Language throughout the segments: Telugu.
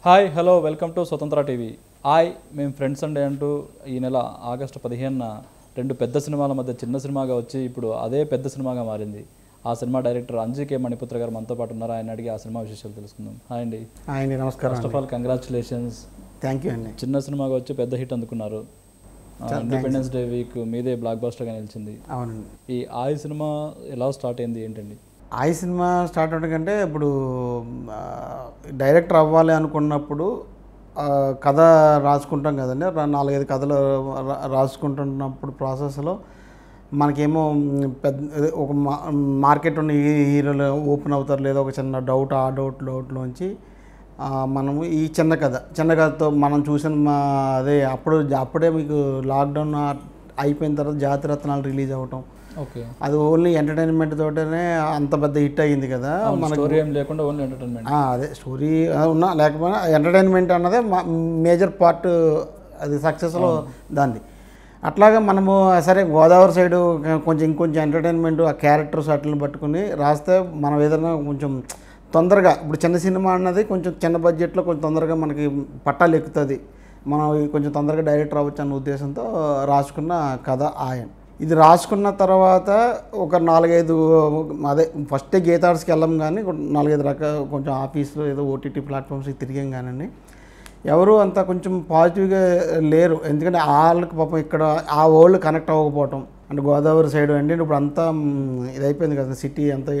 హాయ్ హలో వెల్కమ్ టు స్వతంత్ర టీవీ. మేము ఫ్రెండ్స్ అండే అంటూ ఈ నెల ఆగస్టు 15న రెండు పెద్ద సినిమాల మధ్య చిన్న సినిమాగా వచ్చి ఇప్పుడు అదే పెద్ద సినిమాగా మారింది. ఆ సినిమా డైరెక్టర్ అంజీ మణిపుత్ర గారు మనతో పాటు ఉన్నారు. ఆయన అడిగి ఆ సినిమా విశేషాలు తెలుసుకుందాం. హాయ్ అండి. హాయ్ అండి, నమస్కారం. First of all congratulations. Thank you అండి. చిన్న సినిమాగా వచ్చి పెద్ద హిట్ అందుకున్నారు. ఇండిపెండెన్స్ డే వీక్ మీదే బ్లాక్ బస్టర్గా నిలిచింది. అవునండి. ఈ ఆయి సినిమా ఎలా స్టార్ట్ అయింది ఏంటండి? ఆయి సినిమా స్టార్ట్ అవడం కంటే ఇప్పుడు డైరెక్టర్ అవ్వాలి అనుకున్నప్పుడు కథ రాసుకుంటాం కదండి. 4-5 కథలు రాసుకుంటున్నప్పుడు ప్రాసెస్లో మనకేమో పెద్ద ఒక మార్కెట్ ఉన్న హీరోలు ఓపెన్ అవుతారు లేదా ఒక చిన్న డౌట్, ఆ డౌట్లోంచి మనము ఈ చిన్న కథతో మనం చూసిన అప్పుడే మీకు లాక్డౌన్ అయిపోయిన తర్వాత జాతిరత్నాలు రిలీజ్ అవ్వటం, ఓకే, అది ఓన్లీ ఎంటర్టైన్మెంట్ తోటనే అంత పెద్ద హిట్ అయ్యింది కదా. మన స్టోరీ ఏం లేకుండా ఓన్లీ ఎంటర్టైన్మెంట్. అదే స్టోరీ ఉన్నా లేకపోయినా ఎంటర్టైన్మెంట్ అన్నదే మేజర్ పార్ట్ అది సక్సెస్లో దాన్ని. అట్లాగా మనము సరే గోదావరి సైడు కొంచెం ఇంకొంచెం ఎంటర్టైన్మెంట్ ఆ క్యారెక్టర్స్ వాటిని పట్టుకుని రాస్తే మనం ఏదైనా కొంచెం తొందరగా, ఇప్పుడు చిన్న సినిమా అన్నది కొంచెం చిన్న బడ్జెట్లో కొంచెం తొందరగా మనకి పట్టాలు ఎక్కుతుంది, మనం కొంచెం తొందరగా డైరెక్టర్ అవ్వచ్చు అన్న ఉద్దేశంతో రాసుకున్న కథ ఆయన. ఇది రాసుకున్న తర్వాత ఒక 4-5 అదే ఫస్ట్ గీతార్స్కి వెళ్ళాం కానీ 4-5 రకాల కొంచెం ఆఫీస్లో ఏదో ఓటీటీ ప్లాట్ఫామ్స్కి తిరిగాం కానీ ఎవరు అంతా కొంచెం పాజిటివ్గా లేరు. ఎందుకంటే వాళ్ళకి పాపం ఇక్కడ ఆ వరల్డ్ కనెక్ట్ అవ్వకపోవటం, అంటే గోదావరి సైడ్ అండి ఇప్పుడు అంతా ఇదైపోయింది కదా సిటీ అంతా,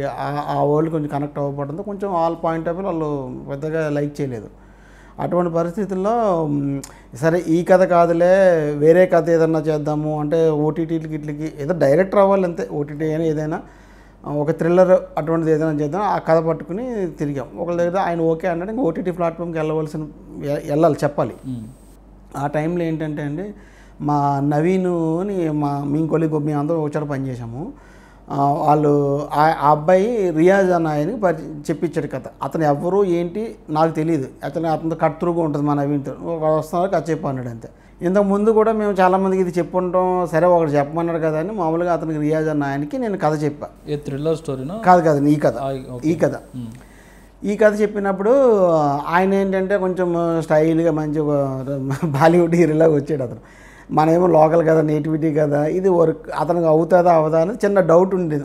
ఆ వరల్డ్ కొంచెం కనెక్ట్ అవ్వకపోవడంతో కొంచెం వాళ్ళ పాయింట్ ఆఫ్ వ్యూ వాళ్ళు పెద్దగా లైక్ చేయలేదు. అటువంటి పరిస్థితుల్లో సరే ఈ కథ కాదులే వేరే కథ ఏదన్నా చేద్దాము అంటే ఓటీటీలకి ఇట్లకి ఏదో డైరెక్టర్ అవ్వాలి అంతే, ఓటీటీ అయినా ఏదైనా ఒక థ్రిల్లర్ అటువంటిది ఏదైనా చేద్దాం ఆ కథ పట్టుకుని తిరిగాం. ఒకళ్ళ దగ్గర ఆయన ఓకే అన్నాడు, ఇంకా ఓటీటీ ప్లాట్ఫామ్కి వెళ్ళాలి చెప్పాలి. ఆ టైంలో ఏంటంటే అండి మా నవీను అని మీ కొలీగ్ మేము అందరం ఒకచోట పనిచేసాము. వాళ్ళు ఆ అబ్బాయి రియాజ్ అన్న ఆయనకి చెప్పించాడు కథ. అతను ఎవరు ఏంటి నాకు తెలియదు, అతనితో కట్ త్రూగా ఉంటుంది మా నవీన్తో, వస్తున్నారు కథ చెప్పు అన్నాడు అంతే. ఇంతకుముందు కూడా మేము చాలామందికి ఇది చెప్పుంటాం, సరే ఒకటి చెప్పమన్నాడు కదా అని మామూలుగా అతనికి రియాజ్ అన్న ఆయనకి నేను కథ చెప్పా. థ్రిల్లర్ స్టోరీనా? కాదు ఈ కథ చెప్పినప్పుడు ఆయన ఏంటంటే కొంచెం స్టైల్గా మంచి బాలీవుడ్ హీరోలాగా వచ్చాడు అతను. మనమేమో లోకల్ కదా, నేటివిటీ కదా, ఇది వర్క్ అతనికి అవుతుందా అవదా అని చిన్న డౌట్ ఉంది.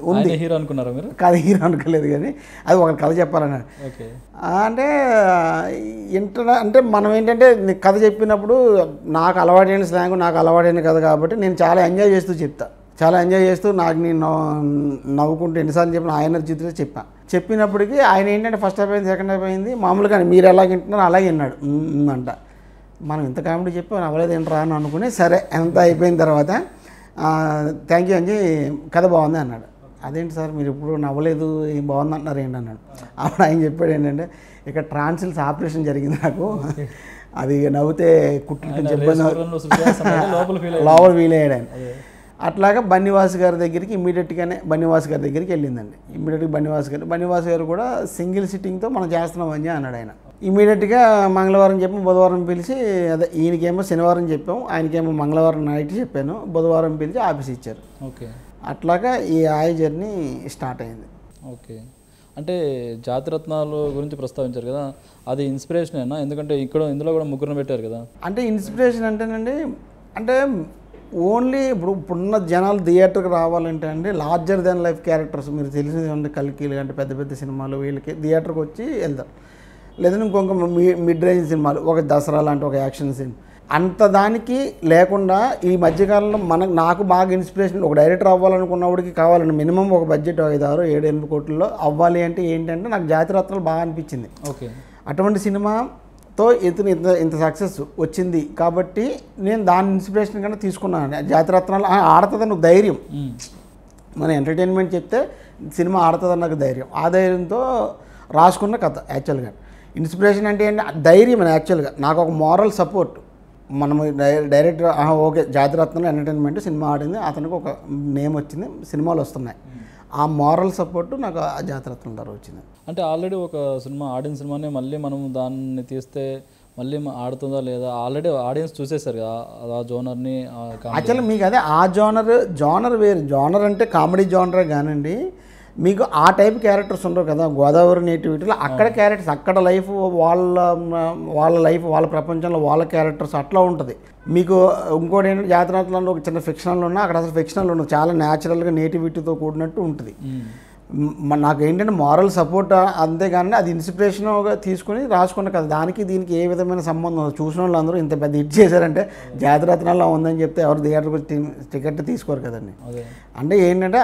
హీరో అనుకున్నారా మీరు? కాదు, హీరో అనుకోలేదు కానీ అది ఒక కథ చెప్పాలన్నాడు. అంటే అంటే మనం ఏంటంటే కథ చెప్పినప్పుడు నాకు అలవాటైన స్లాంగ్, నాకు అలవాటైన కథ కాబట్టి నేను చాలా ఎంజాయ్ చేస్తూ చెప్తా, చాలా ఎంజాయ్ చేస్తూ నాకు నేను నవ్వుకుంటూ ఎన్నిసార్లు చెప్పిన ఆయన జీవితంలో చెప్పినప్పటికీ ఆయన ఏంటంటే ఫస్ట్ అయిపోయింది, సెకండ్ అయిపోయింది మామూలుగా మీరు ఎలా వింటున్నారో అలాగే విన్నాడు అంట. మనం ఇంత కామెడీ చెప్పి అవ్వలేదు ఏంట్రా అని అనుకుని సరే ఎంత అయిపోయిన తర్వాత థ్యాంక్ యూ అంజీ కథ బాగుంది అన్నాడు. అదేంటి సార్ మీరు ఇప్పుడు నవ్వలేదు ఏం బాగుంది అంటున్నారు ఏంటి అన్నాడు. అప్పుడు ఆయన చెప్పాడు ఏంటంటే ఇక్కడ ట్రాన్సిల్స్ ఆపరేషన్ జరిగింది నాకు, అది నవ్వుతే కుట్లు చెప్పాను లోపల ఫీల్ అయ్యాడు ఆయన. అట్లాగా బన్నివాస్ గారి దగ్గరికి ఇమ్మీడియట్గానే బన్నివాస్ గారి దగ్గరికి వెళ్ళిందండి. ఇమ్మీడియట్గా బన్నివాస్ గారు కూడా సింగిల్ సిట్టింగ్తో మనం చేస్తున్నాం అని అన్నాడు ఆయన. ఇమ్మీడియట్గా మంగళవారం చెప్పి బుధవారం పిలిచి, అదే ఈయనకేమో శనివారం చెప్పాము, ఆయనకేమో మంగళవారం నైట్ చెప్పాను, బుధవారం పిలిచి ఆఫీస్ ఇచ్చారు. ఓకే, అట్లాగా ఈ ఆయి జర్నీ స్టార్ట్ అయింది. ఓకే, అంటే జాతిరత్నాలు గురించి ప్రస్తావించారు కదా, అది ఇన్స్పిరేషనేనా? ఎందుకంటే ఇందులో కూడా ముగ్గురు పెట్టారు కదా. అంటే ఇన్స్పిరేషన్ అంటేనండి, అంటే ఓన్లీ ఇప్పుడున్న జనాలు థియేటర్కి రావాలంటే అండి లార్జర్ దెన్ లైఫ్ క్యారెక్టర్స్ మీరు తెలిసింది ఏమంటే కల్కీలు అంటే పెద్ద పెద్ద సినిమాలు వీళ్ళకి థియేటర్కి వచ్చి వెళ్తారు. లేదంటే ఇంకొక మిడ్ రేంజ్ సినిమాలు, ఒక దసరా లాంటి ఒక యాక్షన్ సినిమా, అంత దానికి లేకుండా ఈ మధ్యకాలంలో నాకు బాగా ఇన్స్పిరేషన్ ఒక డైరెక్టర్ అవ్వాలనుకున్నప్పటికి కావాలండి మినిమం ఒక బడ్జెట్ 5-6-7-8 కోట్లలో అవ్వాలి అంటే ఏంటంటే నాకు జాతిరత్నాలు బాగా అనిపించింది. ఓకే, అటువంటి సినిమాతో ఇంత సక్సెస్ వచ్చింది కాబట్టి నేను దాని ఇన్స్పిరేషన్ కన్నా తీసుకున్నాను. జాతిరత్నాలు ఆడుతుందని ఒక ధైర్యం, మన ఎంటర్టైన్మెంట్ చెప్తే సినిమా ఆడుతుందని నాకు ధైర్యం, ఆ ధైర్యంతో రాసుకున్న కథ. యాక్చువల్గా ఇన్స్పిరేషన్ అంటే ఏంటి ధైర్యం యాక్చువల్గా నాకు ఒక మోరల్ సపోర్ట్. మనము డైరెక్టర్ ఓకే జాతిరత్నాలు ఎంటర్టైన్మెంట్ సినిమా ఆడింది, అతనికి ఒక నేమ్ వచ్చింది, సినిమాలు వస్తున్నాయి, ఆ మోరల్ సపోర్ట్ నాకు ఆ జాతిరత్నం ద్వారా వచ్చింది. అంటే ఆల్రెడీ ఒక సినిమా ఆడిన సినిమాని మళ్ళీ మనం దాన్ని తీస్తే మళ్ళీ ఆడుతుందా లేదా? ఆల్రెడీ ఆడియన్స్ చూసేశారు కదా ఆ జోనర్ని. యాక్చువల్లీ మీకు అదే ఆ జోనర్ వేరు, జోనర్ అంటే కామెడీ జోనరే కానండి, మీకు ఆ టైప్ క్యారెక్టర్స్ ఉండవు కదా గోదావరి నేటివిటీలో. అక్కడ క్యారెక్టర్స్, అక్కడ లైఫ్, వాళ్ళ లైఫ్, వాళ్ళ ప్రపంచంలో వాళ్ళ క్యారెక్టర్స్ అట్లా ఉంటుంది. మీకు ఇంకోటి ఏంటంటే జాతరాత్మలో ఒక చిన్న ఫిక్షనల్ ఉన్నా అక్కడ అసలు ఫిక్షనల్ ఉండదు, చాలా న్యాచురల్గా నేటివిటీతో కూడినట్టు ఉంటుంది. నాకు ఏంటంటే మారల్ సపోర్ట్ అంతేగాని అది ఇన్స్పిరేషన్గా తీసుకుని రాసుకున్న కదా, దానికి దీనికి ఏ విధమైన సంబంధం. చూసిన వాళ్ళు అందరూ ఇంత పెద్ద హిట్ చేశారంటే జాతరత్నాల్లో ఉందని చెప్తే ఎవరు థియేటర్కి టికెట్ తీసుకోరు కదండి. అంటే ఏంటంటే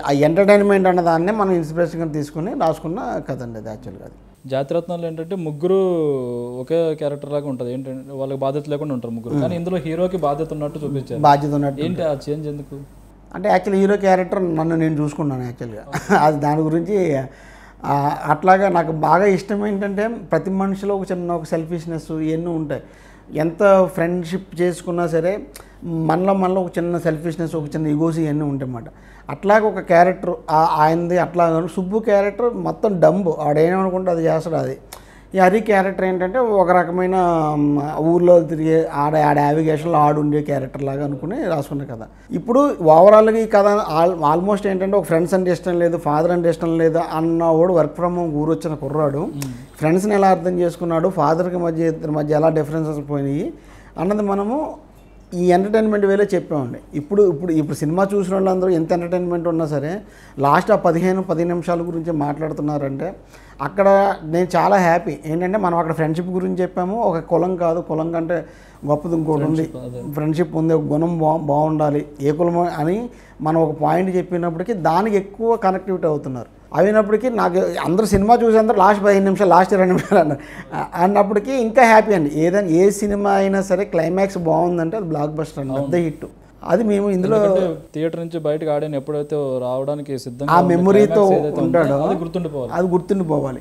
ఆ ఎంటర్టైన్మెంట్ అన్న దాన్నే మనం ఇన్స్పిరేషన్గా తీసుకుని రాసుకున్న కదండి అది యాక్చువల్గా. అది జాతిరత్నాలు ఏంటంటే ముగ్గురు ఒకే క్యారెక్టర్ లాగా ఉంటుంది, ఏంటంటే వాళ్ళకి బాధ్యత లేకుండా ఉంటారు ముగ్గురు, కానీ ఇందులో హీరోకి బాధ్యత ఉన్నట్టు చూపించారు. బాధ్యత ఉన్నట్టు ఏంటి ఆ చేంజ్ ఎందుకు అంటే యాక్చువల్లీ హీరో క్యారెక్టర్ నన్ను నేను చూసుకున్నాను యాక్చువల్గా. అది దాని గురించి అట్లాగా నాకు బాగా ఇష్టం ఏంటంటే ప్రతి మనిషిలో ఒక చిన్న ఒక సెల్ఫిష్నెస్ ఇవన్నీ ఉంటాయి. ఎంత ఫ్రెండ్షిప్ చేసుకున్నా సరే మనలో ఒక చిన్న సెల్ఫిష్నెస్, ఒక చిన్న ఈగోస్ ఇవన్నీ ఉంటాయి అన్నమాట. అట్లాగే ఒక క్యారెక్టర్ ఆయనది అట్లా. సుబ్బు క్యారెక్టర్ మొత్తం డంబు, ఆడేమనుకుంటే అది చేస్తాడు. అది ఈ హరి క్యారెక్టర్ ఏంటంటే ఒక రకమైన ఊర్లో తిరిగే ఆడ యావిగేషన్లో ఆడుండే క్యారెక్టర్ లాగా అనుకుని రాసుకున్న కథ. ఇప్పుడు ఓవరాల్గా ఈ కథ ఆల్మోస్ట్ ఏంటంటే ఒక ఫ్రెండ్స్ అంటే ఇష్టం లేదు, ఫాదర్ అంటే ఇష్టం లేదు అన్నవాడు వర్క్ ఫ్రమ్ హోమ్ ఊరు వచ్చిన కుర్రాడు ఫ్రెండ్స్ని ఎలా అర్థం చేసుకున్నాడు, ఫాదర్కి మధ్య ఎలా డిఫరెన్సెస్ పోయినాయి అన్నది మనము ఈ ఎంటర్టైన్మెంట్ వేలో చెప్పామండి. ఇప్పుడు సినిమా చూసిన వాళ్ళందరూ ఎంత ఎంటర్టైన్మెంట్ ఉన్నా సరే లాస్ట్ ఆ 10 నిమిషాల గురించి మాట్లాడుతున్నారంటే అక్కడ నేను చాలా హ్యాపీ. ఏంటంటే మనం అక్కడ ఫ్రెండ్షిప్ గురించి చెప్పాము, ఒక కులం కాదు, కులం కంటే గొప్పది ఇంకోటి ఉంది, ఫ్రెండ్షిప్ ఉంది, ఒక గుణం బాగుండాలి, ఏ కులం అని మనం ఒక పాయింట్ చెప్పినప్పటికీ దానికి ఎక్కువ కనెక్టివిటీ అవుతున్నారు. అయినప్పటికీ నాకు అందరూ సినిమా చూసేందరూ లాస్ట్ 15 నిమిషాలు, లాస్ట్ 20 నిమిషాలు అన్నప్పటికీ ఇంకా హ్యాపీ అండి. ఏ సినిమా అయినా సరే క్లైమాక్స్ బాగుందంటే అది బ్లాక్ బస్టర్ అండి, పెద్ద హిట్. అది మేము ఇందులో థియేటర్ నుంచి బయటకు ఆడిన ఎప్పుడైతే రావడానికి సిద్ధంగా ఆ మెమొరీతో ఉంటాడో అది గుర్తుండిపోవాలి.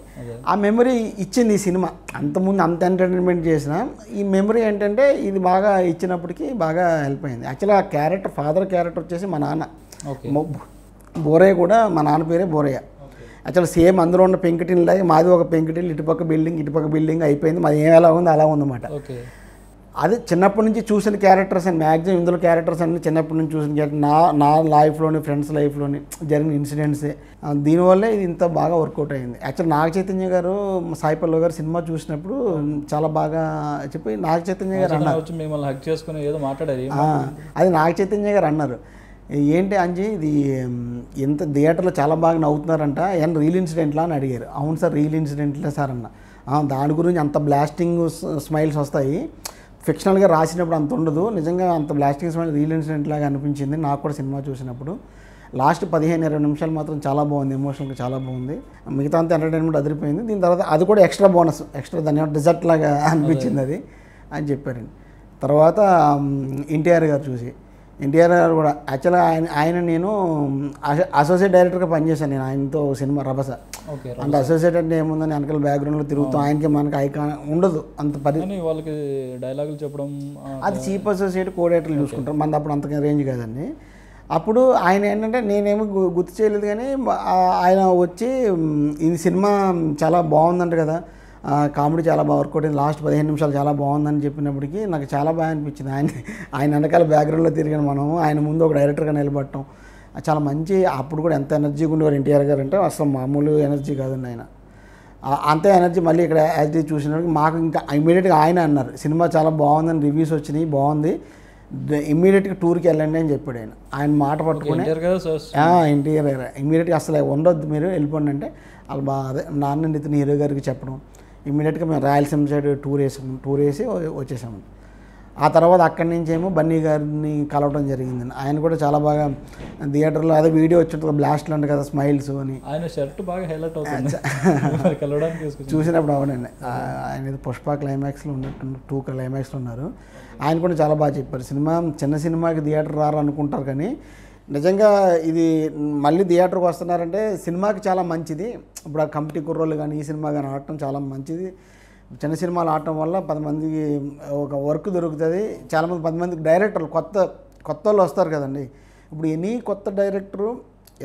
ఆ మెమరీ ఇచ్చింది ఈ సినిమా. అంతకుముందు అంత ఎంటర్టైన్మెంట్ చేసిన ఈ మెమరీ ఏంటంటే ఇది బాగా ఇచ్చినప్పటికీ బాగా హెల్ప్ అయింది. యాక్చువల్గా ఆ క్యారెక్టర్, ఫాదర్ క్యారెక్టర్ వచ్చేసి మా నాన్న బోరయ్య, కూడా మా నాన్న పేరే బోరయ్య. యాక్చువల్ సేమ్ అందరూ ఉన్న పెంకుటిల్లాగే మాది ఒక పెంకుటిల్లు, ఇటుపక్క బిల్డింగ్ అయిపోయింది. మాది ఏం ఎలా ఉంది అలా ఉందన్నమాట. అది చిన్నప్పటి నుంచి చూసిన క్యారెక్టర్స్ అండ్ మ్యాక్సిమం ఇందులో క్యారెక్టర్స్ అన్ని చిన్నప్పటి నుంచి చూసిన క్యారెక్టర్, నా లైఫ్లోని, ఫ్రెండ్స్ లైఫ్లోని జరిగిన ఇన్సిడెంట్సే. దీనివల్లే ఇది ఇంత బాగా వర్కౌట్ అయింది. యాక్చువల్ నాగ చైతన్య గారు, సాయి పల్లవి గారు సినిమా చూసినప్పుడు చాలా బాగా చెప్పి నాగ చైతన్య గారు అన్నారు, అది నాగ చైతన్య గారు అన్నారు, ఏంటి అంజీ ఇది ఎంత థియేటర్లో చాలా బాగా నవ్వుతున్నారంట, ఏమన్నా రియల్ ఇన్సిడెంట్లా అని అడిగారు. అవును సార్ రియల్ ఇన్సిడెంట్లే సార్ అన్న. దాని గురించి అంత బ్లాస్టింగ్ స్మైల్స్ వస్తాయి, ఫిక్షనల్గా రాసినప్పుడు అంత ఉండదు, నిజంగా అంత బ్లాస్టింగ్ స్మైల్ రియల్ ఇన్సిడెంట్ లాగా అనిపించింది నాకు కూడా సినిమా చూసినప్పుడు. లాస్ట్ 15-20 నిమిషాలు మాత్రం చాలా బాగుంది, ఎమోషనల్గా చాలా బాగుంది. మిగతా అంతా ఎంటర్టైన్మెంట్ అదిరిపోయింది. దీని తర్వాత అది కూడా ఎక్స్ట్రా బోనస్, ఎక్స్ట్రా దాని డిజర్ట్ లాగా అనిపించింది అది అని చెప్పారండి. తర్వాత ఎన్టీఆర్ గారు కూడా యాక్చువల్గా నేను అసోసియేట్ డైరెక్టర్గా పనిచేశాను. నేను ఆయనతో సినిమా రభస అంటే అసోసియేట్ అంటే ఏముందని వెనకాల బ్యాక్గ్రౌండ్లో తిరుగుతాం, ఆయనకి మనకి ఐకాన్ ఉండదు అంత వాళ్ళకి డైలాగులు చెప్పడం, అది చీఫ్ అసోసియేట్ కోఆర్డినేటర్లు చూసుకుంటారు, మనది అప్పుడు అంత రేంజ్ కాదండి. అప్పుడు ఆయన ఏంటంటే నేనేమో గుర్తు చేయలేదు, కానీ ఆయన వచ్చి ఈ సినిమా చాలా బాగుందంట కదా, కామెడీ చాలా బాగా వర్కౌట్ అయింది, లాస్ట్ 15 నిమిషాలు చాలా బాగుందని చెప్పినప్పటికీ నాకు చాలా బాగా అనిపించింది. ఆయన వెనకాల బ్యాక్గ్రౌండ్లో తిరిగాను మనము, ఆయన ముందు ఒక డైరెక్టర్గా నిలబడటం చాలా మంచి. అప్పుడు కూడా ఎంత ఎనర్జీగా ఉండేవారు ఎన్టీఆర్ గారు అంటే అసలు మామూలు ఎనర్జీ కాదండి ఆయన. అంతే ఎనర్జీ మళ్ళీ ఇక్కడ యాజ్ చూసినప్పటికి మాకు ఇంకా ఇమ్మీడియట్గా ఆయన అన్నారు సినిమా చాలా బాగుందని, రివ్యూస్ వచ్చినాయి, బాగుంది, ఇమ్మీడియట్గా టూర్కి వెళ్ళండి అని చెప్పాడు ఆయన మాట పట్టుకుని. ఎన్టీఆర్ గారు ఇమ్మీడియట్గా అసలు ఉండొద్దు మీరు వెళ్ళిపోండి అంటే వాళ్ళు అదే నాన్న ఇతను హీరో గారికి చెప్పడం, ఇమ్మీడియట్గా మేము రాయలసీమ సైడ్ టూర్ వేసి వచ్చేసాము. ఆ తర్వాత అక్కడి నుంచి ఏమో బన్నీ గారిని కలవడం జరిగిందండి. ఆయన కూడా చాలా బాగా థియేటర్లో అదే వీడియో వచ్చింటుంది బ్లాస్ట్లు అంటే కదా స్మైల్స్ అని, ఆయన షర్ట్ బాగా హైలైట్ అవుతుంది చూసినప్పుడు. అవునండి, ఆయన పుష్ప క్లైమాక్స్లో ఉన్నట్టు 2 క్లైమాక్స్లో ఉన్నారు. ఆయన కూడా చాలా బాగా చెప్పారు. చిన్న సినిమాకి థియేటర్ రారు అనుకుంటారు, కానీ నిజంగా ఇది మళ్ళీ థియేటర్కి వస్తున్నారంటే సినిమాకి చాలా మంచిది. ఇప్పుడు ఆ కమిటీ కుర్రోళ్ళు కానీ ఈ సినిమా కానీ ఆడటం చాలా మంచిది. చిన్న సినిమాలు ఆడటం వల్ల 10 మందికి ఒక వర్క్ దొరుకుతుంది. చాలామంది 10 మందికి డైరెక్టర్లు కొత్త వాళ్ళు వస్తారు కదండి. ఇప్పుడు ఎనీ కొత్త డైరెక్టరు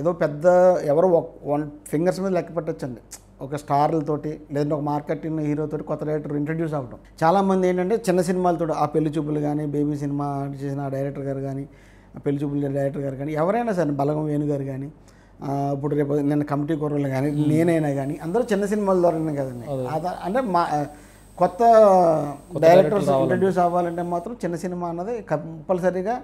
ఏదో పెద్ద ఎవరో 1 ఫింగర్స్ మీద లెక్క పెట్టచ్చండి, ఒక స్టార్లతోటి లేదంటే ఒక మార్కెటింగ్ హీరోతోటి కొత్త డైరెక్టర్ ఇంట్రడ్యూస్ అవ్వడం. చాలామంది ఏంటంటే చిన్న సినిమాలతో ఆ పెళ్లి చూపులు కానీ, బేబీ సినిమా చేసిన ఆ డైరెక్టర్ గారు కానీ, పెళ్లి చూపులు డైరెక్టర్ గారు కానీ, ఎవరైనా సరే బలగం వేణు గారు కానీ, ఇప్పుడు రేపు నేను కమిటీ కుర్రలు కానీ నేనైనా కానీ అందరూ చిన్న సినిమాల ద్వారానే కదండి. అంటే మా కొత్త డైరెక్టర్స్ ఇంట్రడ్యూస్ అవ్వాలంటే మాత్రం చిన్న సినిమా అన్నది కంపల్సరీగా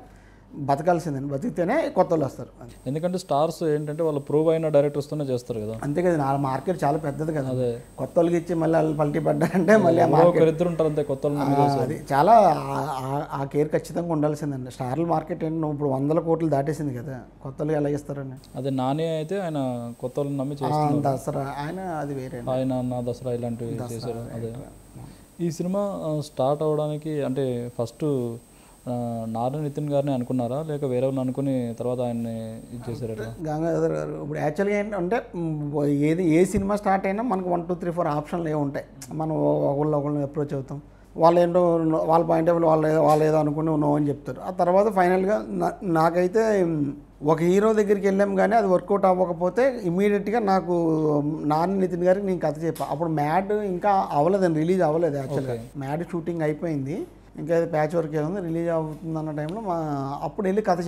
బతకాల్సిందండి. బతికితేనే కొత్త వాళ్ళు వస్తారు. ఎందుకంటే స్టార్స్ ఏంటంటే వాళ్ళు ప్రూవ్ అయిన డైరెక్టర్స్తోనే చేస్తారు కదా. అంతే కదా, ఆ మార్కెట్ చాలా పెద్దది కదా. కొత్త వాళ్ళకి ఇచ్చి మళ్ళీ వాళ్ళు పల్టీ పడ్డారంటే మళ్ళీ ఇద్దరు ఉంటారు అంతే కొత్త అది చాలా ఆ కేర్ ఖచ్చితంగా ఉండాల్సిందండి. స్టార్ల మార్కెట్ ఏంటి ఇప్పుడు 100 కోట్లు దాటేసింది కదా, కొత్త వాళ్ళకి ఎలా ఇస్తారండి. అదే నాని అయితే ఆయన కొత్త వాళ్ళని నమ్మి చేస్తారు. దసరా ఆయన అది వేరే, ఆయన నా దసరా ఇలాంటివి చేశారు. అదే ఈ సినిమా స్టార్ట్ అవ్వడానికి అంటే ఫస్ట్ నారాయణ నితిన్ గారిని అనుకున్నారా లేక వేరే వాళ్ళని అనుకుని తర్వాత ఆయన్ని ఇది చేశారు? గంగాధర్ గారు ఇప్పుడు యాక్చువల్గా ఏంటంటే ఏ సినిమా స్టార్ట్ అయినా మనకు 1 2 3 4 ఆప్షన్లు ఏ ఉంటాయి. మనం ఒకళ్ళని అప్రోచ్ అవుతాం, వాళ్ళు ఏంటో వాళ్ళ పాయింట్ ఆఫ్ వ్యూ వాళ్ళు ఏదో అనుకుని నో అని చెప్తారు. ఆ తర్వాత ఫైనల్గా నాకైతే ఒక హీరో దగ్గరికి వెళ్ళాం కానీ అది వర్కౌట్ అవ్వకపోతే ఇమీడియట్గా నాకు నారాయణ నితిన్ గారికి నేను కథ చెప్పాను. అప్పుడు మ్యాడ్ ఇంకా అవ్వలేదండి, రిలీజ్ అవ్వలేదు. యాక్చువల్గా మ్యాడ్ షూటింగ్ అయిపోయింది, ఇంకా అది ప్యాచ్ వర్క్ ఏముంది, రిలీజ్ అవుతుంది అన్న టైంలో అప్పుడు వెళ్ళి కథ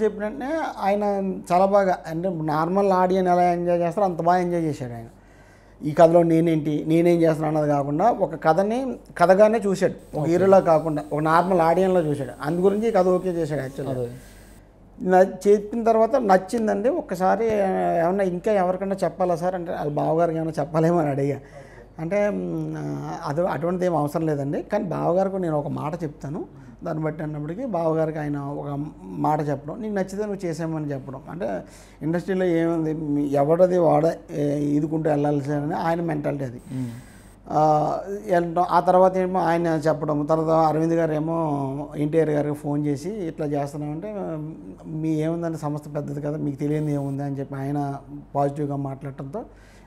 చెప్పినట్టే ఆయన చాలా బాగా అంటే నార్మల్ ఆడియన్ ఎలా ఎంజాయ్ చేస్తారో అంత బాగా ఎంజాయ్ చేశాడు ఆయన. ఈ కథలో నేనేం చేస్తున్నాను అన్నది కాకుండా ఒక కథగానే చూశాడు, ఒక హీరోలా కాకుండా ఒక నార్మల్ ఆడియన్లో చూశాడు. అందు గురించి కథ ఓకే చేశాడు. యాక్చువల్గా చెప్పిన తర్వాత నచ్చిందండి. ఒక్కసారి ఏమన్నా ఇంకా ఎవరికన్నా చెప్పాలా సార్ అంటే వాళ్ళ బావగారికి ఏమైనా చెప్పాలేమో అని అడిగా. అంటే అటువంటిది ఏం అవసరం లేదండి, కానీ బావగారికి నేను ఒక మాట చెప్తాను, దాన్ని బట్టి అన్నప్పటికీ బావగారికి ఆయన ఒక మాట చెప్పడం, నీకు నచ్చితే నువ్వు చేసామని చెప్పడం. అంటే ఇండస్ట్రీలో ఏముంది, ఎవడది ఈదుకుంటూ వెళ్ళాల్సి అని ఆయన మెంటాలిటీ అది. ఆ తర్వాత ఏమో ఆయన చెప్పడం, తర్వాత అరవింద్ గారు ఏమో ఎన్టీఆర్ గారికి ఫోన్ చేసి ఇట్లా చేస్తున్నామంటే మీ ఏముందంటే సంస్థ పెద్దది కదా, మీకు తెలియదు ఏముంది అని చెప్పి ఆయన పాజిటివ్గా మాట్లాడటంతో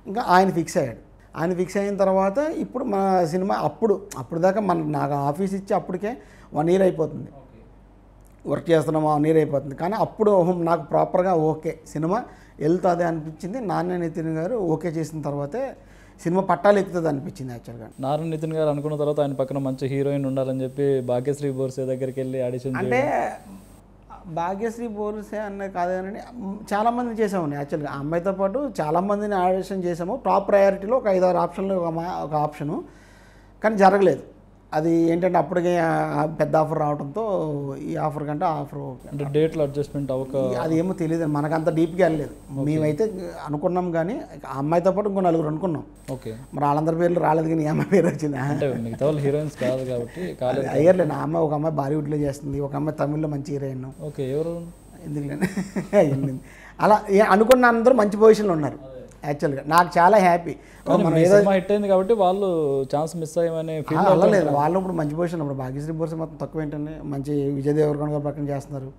ఇంకా ఆయన ఫిక్స్ అయ్యాడు. ఆయన ఫిక్స్ అయిన తర్వాత ఇప్పుడు మన సినిమా అప్పుడు దాకా నాకు ఆఫీస్ ఇచ్చి అప్పటికే 1 year అయిపోతుంది, వర్క్ చేస్తున్నాము 1 year అయిపోతుంది. కానీ అప్పుడు నాకు ప్రాపర్గా ఓకే సినిమా వెళ్తుంది అనిపించింది. నారాయణ నితిన్ గారు ఓకే చేసిన తర్వాతే సినిమా పట్టాలు ఎక్కుతుంది అనిపించింది. యాక్చువల్గా నారాయణ నితిన్ గారు అనుకున్న తర్వాత ఆయన పక్కన మంచి హీరోయిన్ ఉండాలని చెప్పి భాగ్యశ్రీ బోర్సే దగ్గరికి వెళ్ళి ఆడిషన్ అంటే భాగ్యశ్రీ బోర్సే అన్నది కాదు కానీ చాలామంది చేసామండి. యాక్చువల్గా ఆ అమ్మాయితో పాటు చాలామందిని ఆడిషన్ చేసాము. టాప్ ప్రయారిటీలో ఒక 5 6 ఆప్షన్లు ఒక ఆప్షను, కానీ జరగలేదు. అది ఏంటంటే అప్పటికే పెద్ద ఆఫర్ రావడంతో ఈ ఆఫర్ కంటే ఆఫర్ అంటే డేట్లో అడ్జస్ట్మెంట్ అది ఏమో తెలియదు, మనకంత డీప్గా వెళ్ళలేదు. మేమైతే అనుకున్నాం కానీ ఆ అమ్మాయితో పాటు ఇంకో 4 అనుకున్నాం. ఓకే, మరి వాళ్ళందరి పేర్లు రాలేదు కానీ ఈ అమ్మాయి పేరు వచ్చింది. అంటే మిగతా వాళ్ళు హీరోయిన్స్ కాదు కాబట్టి అయ్యర్లేదు. ఆ అమ్మాయి ఒక అమ్మాయి బాలీవుడ్లో చేస్తుంది, ఒక అమ్మాయి తమిళ్లో మంచి హీరోయిన్. ఓకే, ఎవరు ఎందుకులేండి అలా అనుకున్న అందరూ మంచి పొజిషన్లో ఉన్నారు. యాక్చువల్గా నాకు చాలా హ్యాపీ. మనం ఏదో హిట్ అయింది కాబట్టి వాళ్ళు ఛాన్స్ మిస్ అయ్యమని ఫీల్ అవ్వలేదు. వాళ్ళు ఇప్పుడు మంచి పొజిషన్, ఇప్పుడు భాగ్యశ్రీ బోర్సే మొత్తం తక్కువ ఏంటండి, మంచి విజయ్ దేవరకొండ గారు పక్కన చేస్తున్నారు,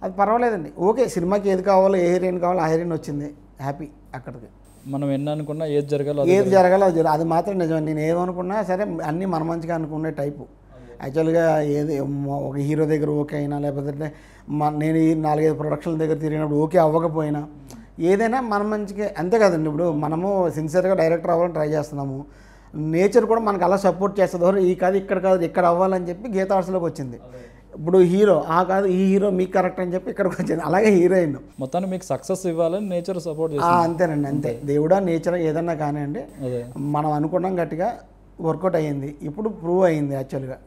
అది పర్వాలేదండి. ఓకే, సినిమాకి ఏది కావాలో ఏ హీరోయిన్ కావాలో ఆ హీరోయిన్ వచ్చింది, హ్యాపీ. అక్కడికి మనం ఎన్ని అనుకున్నా ఏది జరగాలో అది మాత్రం నిజం. నేను ఏమనుకున్నా సరే అన్నీ మన మంచిగా అనుకునే టైపు. యాక్చువల్గా ఏది ఒక హీరో దగ్గర ఓకే అయినా లేకపోతే నేను ఈ 4 5 ప్రొడక్షన్ల దగ్గర తిరిగినప్పుడు ఓకే అవ్వకపోయినా ఏదైనా మన మంచిగా అంతే కదండి. ఇప్పుడు మనము సిన్సియర్గా డైరెక్టర్ అవ్వాలని ట్రై చేస్తున్నాము, నేచర్ కూడా మనకు అలా సపోర్ట్ చేస్తుంది. ఈ కాదు ఇక్కడ అవ్వాలని చెప్పి గీతా ఆర్ట్స్లోకి వచ్చింది. ఇప్పుడు హీరో కాదు ఈ హీరో మీకు కరెక్ట్ అని చెప్పి ఇక్కడికి వచ్చింది. అలాగే హీరోయిన్ మొత్తాన్ని మీకు సక్సెస్ ఇవ్వాలని నేచర్ సపోర్ట్ చేస్తుంది. అంతేనండి, అంతే. దేవుడా నేచర్ ఏదన్నా కానివ్వండి, మనం అనుకున్నాం గట్టిగా వర్కౌట్ అయ్యింది, ఇప్పుడు ప్రూవ్ అయ్యింది. యాక్చువల్గా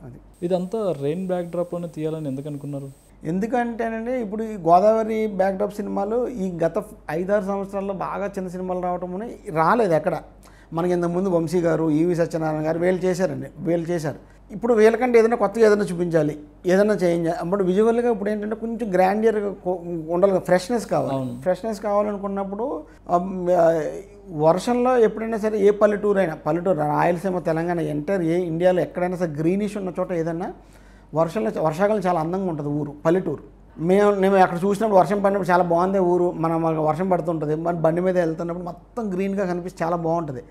ఇదంతా రెయిన్ బ్యాక్ డ్రాప్లోనే తీయాలని ఎందుకు అనుకున్నారు? ఎందుకంటేనండి ఇప్పుడు ఈ గోదావరి బ్యాక్డ్రాప్ సినిమాలు ఈ గత 5 6 సంవత్సరాల్లో బాగా చిన్న సినిమాలు రావటం రాలేదు ఎక్కడ. మనకి ఇంతకుముందు వంశీ గారు, ఈవి సత్యనారాయణ గారు వీళ్ళు చేశారు. ఇప్పుడు వీళ్ళకంటే ఏదైనా కొత్తగా ఏదైనా చూపించాలి, ఏదైనా చేంజ్. అప్పుడు విజువల్గా ఇప్పుడు ఏంటంటే కొంచెం గ్రాండియర్గా ఉండాలి, ఫ్రెష్నెస్ కావాలనుకున్నప్పుడు వర్షంలో ఎప్పుడైనా సరే ఏ పల్లెటూరు రాయలసీమ తెలంగాణ ఎంటైర్ ఇండియాలో ఎక్కడైనా సరే గ్రీనిష్ ఉన్న చోట ఏదైనా వర్షాకాలం చాలా అందంగా ఉంటుంది పల్లెటూరు. మేము అక్కడ చూసినప్పుడు వర్షం పడినప్పుడు చాలా బాగుంది ఊరు. మనకు వర్షం పడుతుంటుంది, మన బండి మీద వెళ్తున్నప్పుడు మొత్తం గ్రీన్గా కనిపిస్తే చాలా బాగుంటుంది.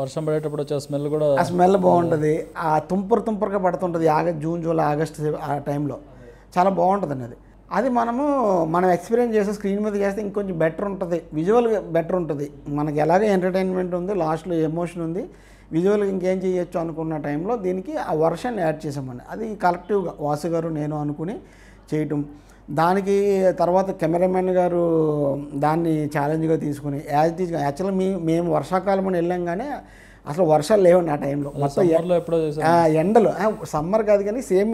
వర్షం పడేటప్పుడు వచ్చే స్మెల్ కూడా ఆ స్మెల్ బాగుంటుంది. ఆ తుంపరగా పడుతుంటుంది జూన్ జూలై ఆగస్టు ఆ టైంలో చాలా బాగుంటుందండి. అది మనం ఎక్స్పీరియన్స్ చేస్తే స్క్రీన్ మీద చేస్తే ఇంకొంచెం బెటర్ ఉంటుంది, విజువల్గా బెటర్ ఉంటుంది. మనకి ఎలాగే ఎంటర్టైన్మెంట్ ఉంది, లాస్ట్లో ఎమోషన్ ఉంది, విజువల్గా ఇంకేం చేయొచ్చు అనుకున్న టైంలో దీనికి ఆ వర్షాన్ని యాడ్ చేసామండి. అది కలెక్టివ్గా వాసు గారు నేను అనుకుని చేయటం. దానికి తర్వాత కెమెరామెన్ గారు దాన్ని ఛాలెంజ్గా తీసుకుని యాక్చువల్గా మేము వర్షాకాలం అని వెళ్ళాం కానీ అసలు వర్షాలు లేవండి ఆ టైంలో మొత్తం ఎప్పుడో ఎండలు సమ్మర్ కాదు కానీ సేమ్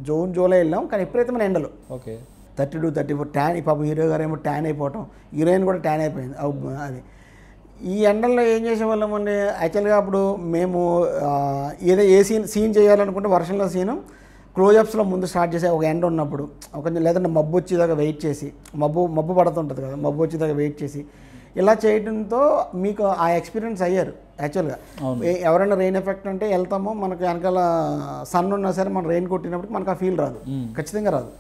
జూన్ జూలై వెళ్ళాం కానీ ఎప్పుడైతే మన ఎండలు ఓకే 32 34 ట్యాన్ పాపం హీరో గారు ఏమో ట్యాన్ అయిపోవటం హీరోయిన్ కూడా ట్యాన్ అయిపోయింది అది ఈ ఎండల్లో ఏం చేసేవాళ్ళమండి యాక్చువల్గా అప్పుడు మేము ఏదో ఏ సీన్ చేయాలనుకుంటే వర్షంలో సీను క్లోజప్స్లో ముందు స్టార్ట్ చేసే ఒక ఎండ ఉన్నప్పుడు కొంచెం లేదంటే మబ్బు వచ్చేదాకా వెయిట్ చేసి మబ్బు పడుతుంటుంది కదా మబ్బు వచ్చేదాకా వెయిట్ చేసి ఇలా చేయడంతో మీకు ఆ ఎక్స్పీరియన్స్ అయ్యారు యాక్చువల్గా ఎవరైనా రెయిన్ ఎఫెక్ట్ అంటే వెళ్తామో మనకు వెనకాల సన్ ఉన్నా సరే మనం రెయిన్ కొట్టినప్పటికి మనకు ఆ ఫీల్ రాదు ఖచ్చితంగా రాదు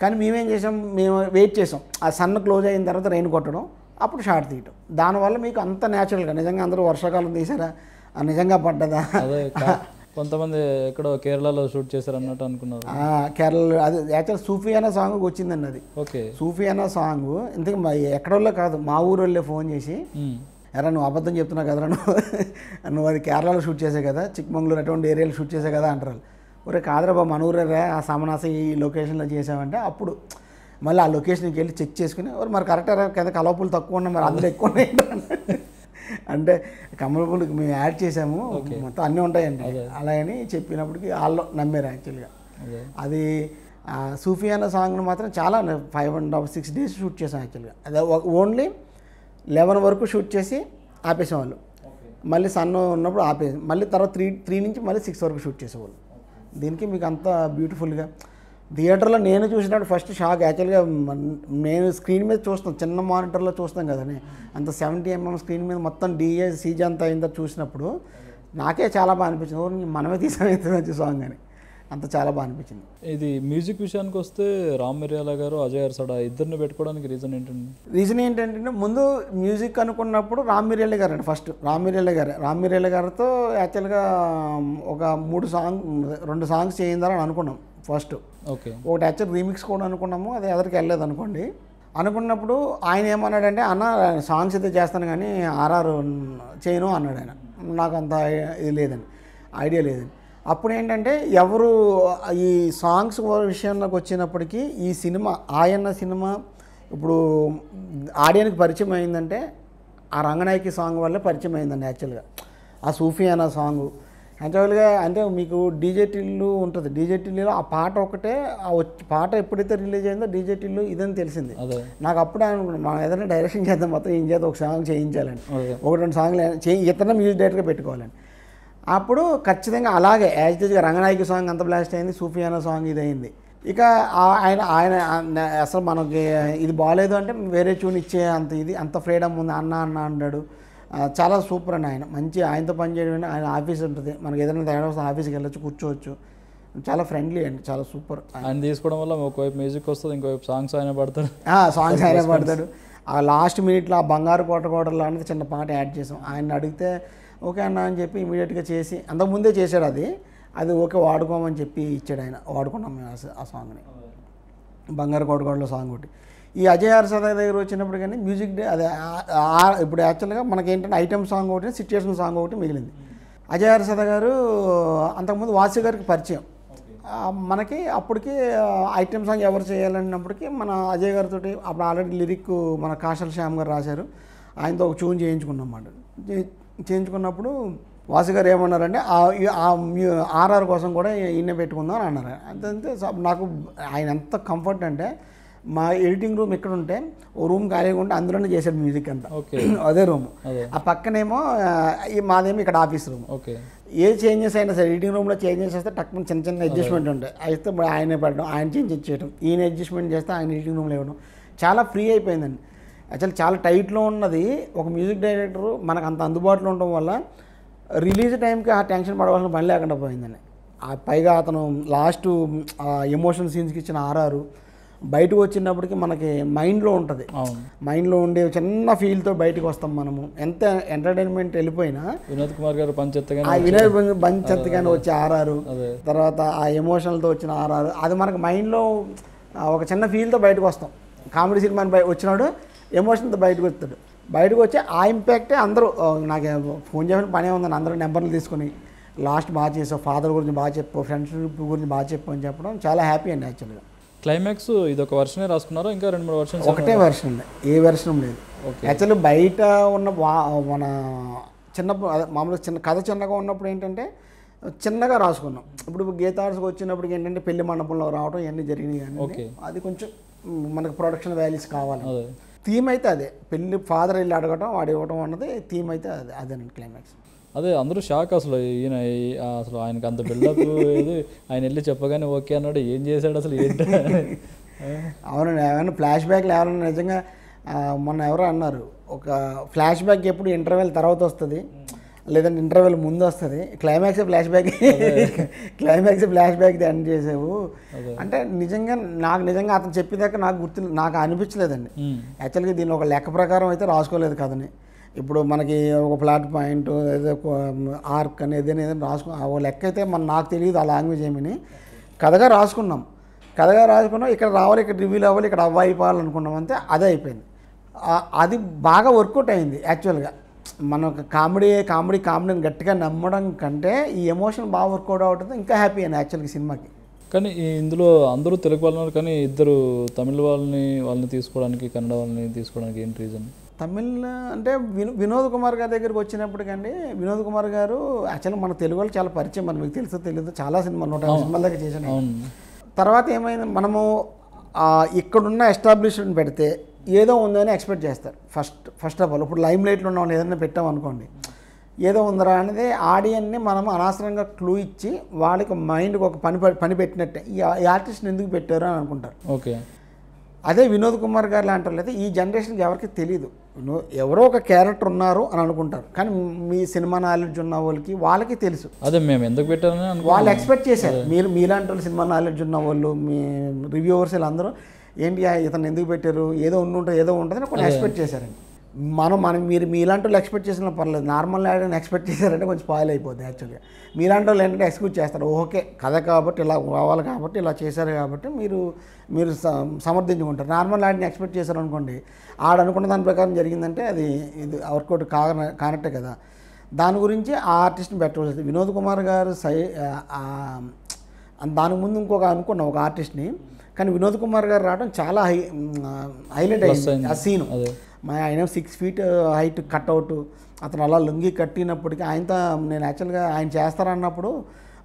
కానీ మేమేం చేసాం మేము వెయిట్ చేసాం ఆ సన్ క్లోజ్ అయిన తర్వాత రెయిన్ కొట్టడం అప్పుడు షార్ట్ తీయటం దానివల్ల మీకు అంత న్యాచురల్గా నిజంగా అందరూ వర్షాకాలం తీసారా నిజంగా పడ్డదా కొంతమంది ఎక్కడో కేరళలో షూట్ చేశారు అన్నట్టు అనుకున్నారు కేరళలో అది యాక్చువల్ సూఫియానా సాంగ్ వచ్చిందండి అది ఓకే సూఫియానా సాంగ్ ఇంతకు ఎక్కడోళ్ళే కాదు మా ఊరోళ్ళే ఫోన్ చేసి ఎరా నువ్వు అబద్ధం చెప్తున్నావు కదరా నువ్వు అది కేరళలో షూట్ చేసావు కదా చిక్మంగళూరు అటువంటి ఏరియాలో షూట్ చేసావు కదా అంటారు ఒరే కాదురా బాబు మన ఊరే ఆ సమనాస ఈ లొకేషన్లో చేసామంటే అప్పుడు మళ్ళీ ఆ లొకేషన్కి వెళ్ళి చెక్ చేసుకుని మరి కరెక్ట్ కింద కలవపూలు తక్కువ ఉన్నాయి మరి అందులో ఎక్కువ ఉన్నాయి అంటే కమలపూలు మేము యాడ్ చేసాము మొత్తం అన్నీ ఉంటాయండి అలా అని చెప్పినప్పటికీ వాళ్ళు నమ్మారు యాక్చువల్గా అది సూఫియానా సాంగ్ను మాత్రం చాలా 5.5-6 days షూట్ చేసాం యాక్చువల్గా అది ఓన్లీ 11 వరకు షూట్ చేసి ఆపేసాం వాళ్ళు మళ్ళీ సన్ ఉన్నప్పుడు ఆపేసాం మళ్ళీ తర్వాత 3 నుంచి మళ్ళీ 6 వరకు షూట్ చేసేవాళ్ళు దీనికి మీకు అంత బ్యూటిఫుల్గా థియేటర్లో నేను చూసినప్పుడు ఫస్ట్ షాక్ యాక్చువల్గా నేను స్క్రీన్ మీద చూస్తాను చిన్న మానిటర్లో చూస్తాం కదండి అంత 70mm స్క్రీన్ మీద మొత్తం డిఏ సీజీ అంతా అయిందో చూసినప్పుడు నాకే చాలా బాగా అనిపించింది మనమే తీసాం సాంగ్ అని అంత చాలా బాగా అనిపించింది ఇది మ్యూజిక్ విషయానికి వస్తే రామ్ మిర్యాల గారు అజయ్ అర్సడ ఇద్దరిని పెట్టుకోవడానికి రీజన్ ఏంటంటే ముందు మ్యూజిక్ అనుకున్నప్పుడు రామ్ మిర్యాల గారు అండి ఫస్ట్ రామ్ మిర్యాల గారితో యాక్చువల్గా ఒక 2 సాంగ్స్ చేయిందాలని అనుకున్నాం ఫస్ట్ ఓకే ఒకటి యాక్చువల్ రీమిక్స్ కూడా అనుకున్నాము అది ఎదరికి వెళ్ళలేదు అనుకోండి అనుకున్నప్పుడు ఆయన ఏమన్నాడంటే అన్న సాంగ్స్ అయితే చేస్తాను కానీ ఆర్ఆర్ చేయను అన్నాడు ఆయన నాకు అంత ఇది లేదండి ఐడియా లేదండి అప్పుడు ఏంటంటే ఎవరు ఈ సాంగ్స్ విషయంలోకి వచ్చినప్పటికీ ఈ సినిమా ఆయన సినిమా ఇప్పుడు ఆడియన్కి పరిచయం అయిందంటే ఆ రంగనాయకి సాంగ్ వల్ల పరిచయం అయిందండి యాక్చువల్గా ఆ సూఫియానా సాంగ్ యాక్చువల్గా అంటే మీకు డీజే టిల్లు ఉంటుంది డీజే టిల్లులో ఆ పాట ఒకటే పాట ఎప్పుడైతే రిలీజ్ అయిందో డీజే టిల్లు ఇదని తెలిసింది నాకు అప్పుడే అనుకున్నాను మనం ఏదైనా డైరెక్షన్ చేద్దాం మొత్తం ఏం చేద్దాం ఒక సాంగ్ చేయించాలని 1-2 సాంగ్లు ఇతర మ్యూజిక్ డైరెక్ట్గా పెట్టుకోవాలని అప్పుడు ఖచ్చితంగా అలాగే యాజ్ ఇట్గా రంగనాయకి సాంగ్ అంత బ్లాస్ట్ అయింది సూఫియానా సాంగ్ ఇది అయింది ఇక ఆయన అసలు మనకి ఇది బాగాలేదు అంటే వేరే ట్యూన్ ఇచ్చే అంత ఫ్రీడమ్ ఉంది అన్న అన్నాడు చాలా సూపర్ అండి ఆయన మంచి ఆయనతో పనిచేయడం ఆయన ఆఫీస్ ఉంటుంది మనకి ఏదైనా తేడా వస్తే ఆఫీస్కి వెళ్ళొచ్చు కూర్చోవచ్చు చాలా ఫ్రెండ్లీ అండి చాలా సూపర్ ఆయన తీసుకోవడం వల్ల ఒకవైపు మ్యూజిక్ వస్తుంది ఇంకోవైపు సాంగ్స్ ఆయన పడతాడు ఆ లాస్ట్ మినిట్లో ఆ బంగారు కోటలో అనేది చిన్న పాట యాడ్ చేసాం ఆయన అడిగితే ఓకే అన్న అని చెప్పి ఇమీడియట్గా చేసి అంతకుముందే చేశాడు అది ఓకే వాడుకోమని చెప్పి ఇచ్చాడు ఆయన వాడుకున్నాం మేము ఆ సాంగ్ని బంగారు కోటలో సాంగ్ ఒకటి ఈ అజయ్ అర్సద దగ్గర వచ్చినప్పుడు కానీ మ్యూజిక్ డే అదే ఇప్పుడు యాక్చువల్గా మనకేంటంటే ఐటమ్ సాంగ్ ఒకటి సిచ్యుయేషన్ సాంగ్ ఒకటి మిగిలింది అజయ్ అర్సద గారు అంతకుముందు వాసు గారికి పరిచయం మనకి అప్పటికి ఐటమ్ సాంగ్ ఎవరు చేయాలన్నప్పటికీ మన అజయ్ గారితో అప్పుడు ఆల్రెడీ లిరిక్ మన కాశల్ శ్యామ్ గారు రాశారు ఆయనతో ఒక ట్యూన్ చేయించుకున్నాం అన్నమాట చేయించుకున్నప్పుడు వాసు గారు ఏమన్నారంటే ఆర్ఆర్ కోసం కూడా ఈయన పెట్టుకుందాం అని అన్నారు అంతే నాకు ఆయన ఎంత కంఫర్ట్ అంటే మా ఎడిటింగ్ రూమ్ ఇక్కడ ఉంటే ఓ రూమ్ ఖాళీగా ఉంటే అందులోనే చేశాడు మ్యూజిక్ అంతా అదే రూమ్ ఆ పక్కనేమో మాదేమో ఇక్కడ ఆఫీస్ రూమ్ ఏ చేంజెస్ అయినా సరే ఎడిటింగ్ రూమ్లో చేంజెస్ చేస్తే టక్కున చిన్న అడ్జస్ట్మెంట్ ఉంటాయి అయితే ఇప్పుడు ఆయనే పడడం ఆయన చేంజ్ చేయడం ఈయన అడ్జస్ట్మెంట్ చేస్తే ఆయన ఎడిటింగ్ రూమ్లో ఇవ్వడం చాలా ఫ్రీ అయిపోయిందండి యాక్చువల్లీ చాలా టైట్లో ఉన్నది ఒక మ్యూజిక్ డైరెక్టరు మనకు అంత అందుబాటులో ఉండడం వల్ల రిలీజ్ టైంకి ఆ టెన్షన్ పడవలసిన పని లేకుండా పోయిందని పైగా అతను లాస్ట్ ఎమోషన్ సీన్స్కి ఇచ్చిన ఆర్ఆర్ బయటకు వచ్చినప్పటికీ మనకి మైండ్లో ఉంటుంది మైండ్లో ఉండే చిన్న ఫీల్తో బయటకు వస్తాం మనము ఎంత ఎంటర్టైన్మెంట్ వెళ్ళిపోయినా వినోద్ కుమార్ గారు పంచెత్తగానే వచ్చే ఆర్ఆర్ తర్వాత ఆ ఎమోషనల్తో వచ్చిన ఆర్ఆర్ అది మనకు మైండ్లో ఒక చిన్న ఫీల్తో బయటకు వస్తాం కామెడీ సినిమా వచ్చినాడు ఎమోషన్తో బయటకు వచ్చి ఆ ఇంపాక్టే అందరూ నాకు ఫోన్ చేయడానికి పనే ఉందని అందరూ నెంబర్లు తీసుకొని లాస్ట్ బాగా చేసావు ఫాదర్ గురించి బాగా చెప్పు ఫ్రెండ్షిప్ గురించి బాగా చెప్పు అని చెప్పడం చాలా హ్యాపీ అండి యాక్చువల్గా క్లైమాక్స్ ఇది ఒక వర్షనే రాసుకున్నారా ఇంకా 2-3 వర్షన్స్? ఒకటే వెర్షన్ ఉంది, ఏ వెర్షన్ లేదు. యాక్చువల్లీ బయట ఉన్న మన చిన్నప్పుడు అదే మామూలుగా కథ చిన్నగా ఉన్నప్పుడు ఏంటంటే చిన్నగా రాసుకున్నాం. ఇప్పుడు గీతా ఆర్ట్స్కి వచ్చినప్పటికి ఏంటంటే పెళ్లి మండపంలో రావడం ఇవన్నీ జరిగినాయి కానీ అది కొంచెం మనకు ప్రొడక్షన్ వాల్యూస్ కావాలి. థీమ్ అయితే అదే, పెళ్లి ఫాదర్ వెళ్ళి అడగటం వాడు ఇవ్వటం అన్నది థీమ్ అయితే అదేనండి క్లైమాక్స్. అదే అందరూ షాక్ అసలు, ఈయన అసలు ఆయనకు అంత బిల్డప్ ఏది, ఆయన వెళ్ళి చెప్పగానే ఓకే అన్నాడు, ఏం చేశాడు అసలు ఏంటి? అవునండి, ఏమైనా ఫ్లాష్ బ్యాక్లు ఎవరైనా నిజంగా మొన్న ఎవరో అన్నారు, ఒక ఫ్లాష్ బ్యాక్ ఎప్పుడు ఇంటర్వెల్ తర్వాత వస్తుంది లేదంటే ఇంటర్వెల్ ముందు వస్తుంది, క్లైమాక్స్ ఫ్లాష్ బ్యాక్ ఎండ్ చేసావు అంటే నిజంగా అతను చెప్పేదాకా నాకు అనిపించలేదండి. యాక్చువల్గా దీన్ని ఒక లెక్క ప్రకారం అయితే రాసుకోలేదు కథని. ఇప్పుడు మనకి ఒక ప్లాట్ పాయింట్ ఏదో ఆర్క్ అని ఏదైనా రాసుకున్నాం, లెక్క అయితే నాకు తెలియదు ఆ లాంగ్వేజ్ ఏమని. కథగా రాసుకున్నాం, ఇక్కడ రావాలి, ఇక్కడ రివ్యూలు అవ్వాలి, ఇక్కడ అయిపోవాలనుకున్నాం అంతే, అదే అయిపోయింది. అది బాగా వర్కౌట్ అయింది. యాక్చువల్గా మనకు కామెడీని గట్టిగా నమ్మడం కంటే ఈ ఎమోషన్ బాగా వర్కౌట్ అవుతుంది, ఇంకా హ్యాపీ అయింది యాక్చువల్గా సినిమాకి. కానీ ఇందులో అందరూ తెలుగు వాళ్ళు కానీ ఇద్దరు తమిళ వాళ్ళని తీసుకోవడానికి, కన్నడ వాళ్ళని తీసుకోవడానికి ఏంటి రీజన్? తమిళ్ అంటే వినోద్ కుమార్ గారి దగ్గరికి వచ్చినప్పటికండి, వినోద్ కుమార్ గారు యాక్చువల్గా మన తెలుగు వాళ్ళు చాలా పరిచయం, మనకు మీకు తెలుసో తెలియదు, చాలా 150 సినిమాల దగ్గర చేశాను. తర్వాత ఏమైంది, మనము ఇక్కడున్న ఎస్టాబ్లిష్మెంట్ పెడితే ఏదో ఉందని ఎక్స్పెక్ట్ చేస్తారు ఫస్ట్ ఆఫ్ ఆల్. ఇప్పుడు లైమ్ లైట్లో ఉన్న వాళ్ళు ఏదైనా పెట్టామనుకోండి, ఏదో ఉందరా అనేది ఆడియన్ని మనం అనవసరంగా క్లూ ఇచ్చి వాళ్ళకి మైండ్కి ఒక పని పెట్టినట్టే ఈ ఆర్టిస్ట్ని ఎందుకు పెట్టారు అని అనుకుంటారు. ఓకే, అదే వినోద్ కుమార్ గారు లాంటి వాళ్ళు అయితే ఈ జనరేషన్కి ఎవరికి తెలియదు, ఎవరో ఒక క్యారెక్టర్ ఉన్నారు అని అనుకుంటారు. కానీ మీ సినిమా నాలెడ్జ్ ఉన్న వాళ్ళకి తెలుసు, అదే మేము ఎందుకు పెట్టారని వాళ్ళు ఎక్స్పెక్ట్ చేశారు. మీలాంటి వాళ్ళు సినిమా నాలెడ్జ్ ఉన్న వాళ్ళు, మీ రివ్యూవర్స్ వీళ్ళందరూ ఏంటి ఇతను ఎందుకు పెట్టారు, ఏదో ఉంటుందని కొన్ని ఎక్స్పెక్ట్ చేశారండి. మీరు మీలాంటి వాళ్ళు ఎక్స్పెక్ట్ చేసిన పర్లేదు, నార్మల్ యాడ్ని ఎక్స్పెక్ట్ చేశారంటే కొంచెం స్పాయిల్ అయిపోద్ది. యాక్చువల్గా మీలాంటి వాళ్ళు ఏంటంటే ఎక్స్క్యూజ్ చేస్తారు, ఓకే కథ కాబట్టి ఇలా కావాలి కాబట్టి ఇలా చేశారు కాబట్టి మీరు సమర్థించుకుంటారు. నార్మల్ యాడ్ని ఎక్స్పెక్ట్ చేశారు అనుకోండి, ఆడనుకున్న దాని ప్రకారం జరిగిందంటే ఇది వర్కౌట్ కానట్టే కదా. దాని గురించి ఆ ఆర్టిస్ట్ని పెట్టవలసింది. వినోద్ కుమార్ గారు దానికి ముందు అనుకున్నాం ఒక ఆర్టిస్ట్ని, కానీ వినోద్ కుమార్ గారు రావడం చాలా హైలైట్ అయింది ఆ సీను. ఆయన 6 feet హైట్ కట్అవుట్, అతను అలా లొంగి కట్టినప్పటికీ ఆయనతో నేను యాక్చువల్గా ఆయన చేస్తారన్నప్పుడు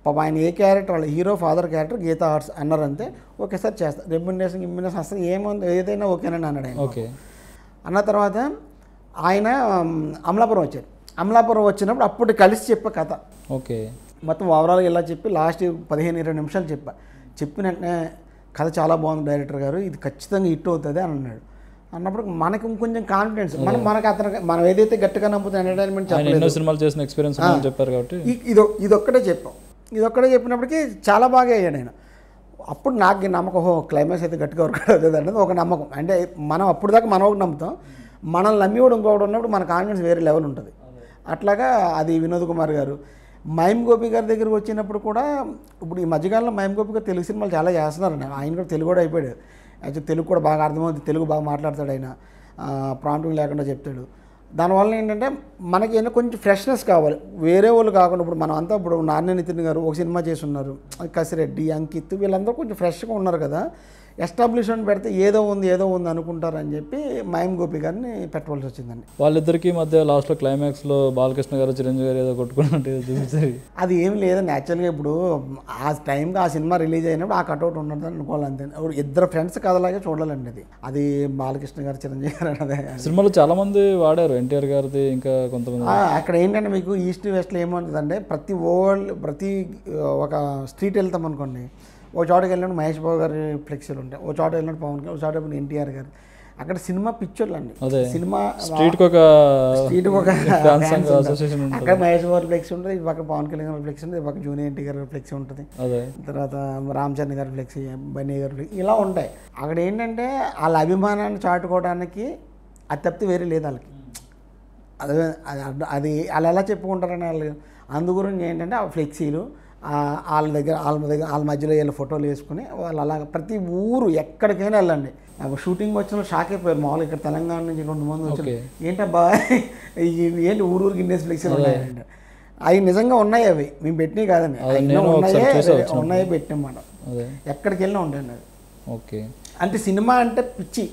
పాప ఆయన ఏ క్యారెక్టర్ వాళ్ళ hero father character Geetha Arts అన్నారంతే, ఓకే సార్ చేస్తారు, రెమ్యునరేషన్ అసలు ఏదైనా ఓకేనండి అన్నాడు ఆయన. ఓకే అన్న తర్వాత ఆయన అమలాపురం వచ్చారు. అమలాపురం వచ్చినప్పుడు అప్పుడు కలిసి చెప్పే కథ. ఓకే, మొత్తం ఓవరాల్గా ఇలా చెప్పి లాస్ట్ 15-20 నిమిషాలు చెప్పిన వెంటనే కథ చాలా బాగుంది డైరెక్టర్ గారు, ఇది ఖచ్చితంగా హిట్ అవుతుంది అని అన్నాడు. అన్నప్పుడు మనకు ఇంకొంచెం కాన్ఫిడెన్స్, మనం ఏదైతే గట్టిగా నమ్ముతుంది ఎంటర్టైన్మెంట్ చెప్పలేదు, సినిమాలు చేసిన ఎక్స్పీరియన్స్ చెప్పారు కాబట్టి ఇదొక్కటే చెప్పినప్పటికీ చాలా బాగా అయ్యాడు ఆయన. అప్పుడు నాకు నమ్మకం, క్లైమాక్స్ అయితే గట్టిగా వర్కౌట్ అవుతుంది అనేది ఒక నమ్మకం. అంటే మనం అప్పుడు దాకా మనం ఒకటి నమ్ముతాం, మనల్ని నమ్మి కూడా ఇంకొకటి ఉన్నప్పుడు మన కాన్ఫిడెన్స్ వేరే లెవెల్ ఉంటుంది. అట్లాగా అది వినోద్ కుమార్ గారు. మహిమ్ గోపి గారి దగ్గరికి వచ్చినప్పుడు కూడా, ఇప్పుడు ఈ మధ్యకాలంలో మహిమ్ గోపి గారు తెలుగు సినిమాలు చాలా చేస్తున్నారండి. ఆయన కూడా తెలుగు కూడా అయిపోయాడు. యాక్చువల్లీ తెలుగు కూడా బాగా అర్థమవుతుంది, తెలుగు బాగా మాట్లాడతాడు ఆయన, ప్రాంప్టింగ్ లేకుండా చెప్తాడు. దానివల్ల ఏంటంటే మనకి ఏదో కొంచెం ఫ్రెష్నెస్ కావాలి, వేరే వాళ్ళు కాకుండా. ఇప్పుడు మనం అంతా ఇప్పుడు నాని నితిన్ గారు ఒక సినిమా చేసి ఉన్నారు, కసిరెడ్డి, అంకిత్, వీళ్ళందరూ కొంచెం ఫ్రెష్గా ఉన్నారు కదా. ఎస్టాబ్లిష్మెంట్ పెడితే ఏదో ఉంది అనుకుంటారని చెప్పి మహిమ్ గోపి గారిని పెట్టవలసి వచ్చిందండి. వాళ్ళిద్దరికీ మధ్య లాస్ట్లో క్లైమాక్స్లో బాలకృష్ణ గారు చిరంజీవి గారు ఏదో కొట్టుకున్నట్టు చూపించారు. అది ఏమి లేదండి. యాక్చువల్గా ఇప్పుడు ఆ టైంకి ఆ సినిమా రిలీజ్ అయినప్పుడు ఆ కట్అవుట్ ఉన్నదని అనుకోవాలి అంతే. ఇప్పుడు ఇద్దరు ఫ్రెండ్స్ కథలాగే చూడాలండి. అది బాలకృష్ణ గారు చిరంజీవి గారు అన్నదే. సినిమాలో చాలా మంది వాడారు, ఎన్టీఆర్ గారిది ఇంకా కొంతమంది. అక్కడ ఏంటంటే మీకు ఈస్ట్ వెస్ట్లో ఏముంటుందంటే ప్రతి ఒక స్ట్రీట్ వెళ్తాం అనుకోండి, ఓ చోటకి వెళ్ళినప్పుడు మహేష్ బాబు గారి ఫ్లెక్సీలు ఉంటాయి, ఓ చోట వెళ్ళినప్పుడు పవన్ కళ్యాణ్, ఓ చోట ఎన్టీఆర్ గారు. అక్కడ సినిమా పిక్చర్లు అండి, సినిమా స్ట్రీట్కి ఒక అక్కడ మహేష్ బాబు ఫ్లెక్సీ ఉంటుంది, ఇది పక్క పవన్ కళ్యాణ్ గారి ఫ్లెక్సీ ఉంటుంది, పక్క జూనియర్ ఎన్టీ గారి ఫ్లెక్సీ ఉంటుంది, తర్వాత రామ్ చరణ్ గారి ఫ్లెక్సీ, బన్నీ గారి ఫ్లెక్సీ, ఇలా ఉంటాయి. అక్కడ ఏంటంటే వాళ్ళ అభిమానాన్ని చాటుకోవడానికి అది తప్పితే వేరే లేదు వాళ్ళకి. అది వాళ్ళు ఎలా చెప్పుకుంటారని వాళ్ళు. అందుగురించి ఏంటంటే ఆ ఫ్లెక్సీలు వాళ్ళ మధ్యలో వీళ్ళ ఫోటోలు వేసుకుని వాళ్ళు అలాగ ప్రతి ఊరు ఎక్కడికైనా వెళ్ళండి. షూటింగ్ వచ్చిన షాక్ అయిపోయారు. మామూలుగా ఇక్కడ తెలంగాణ నుంచి 2 మంది వచ్చారు, ఏంటబ్బా ఏంటి ఊరికి ఇన్నేసి ఫ్లెక్సీలు ఉన్నాయండి. అవి నిజంగా ఉన్నాయి, అవి మేము పెట్టినవి కాదండి, ఉన్నాయి పెట్టినమాట. ఎక్కడికి వెళ్ళినా ఉంటాయండి అవి. ఓకే. అంటే సినిమా అంటే పిచ్చి,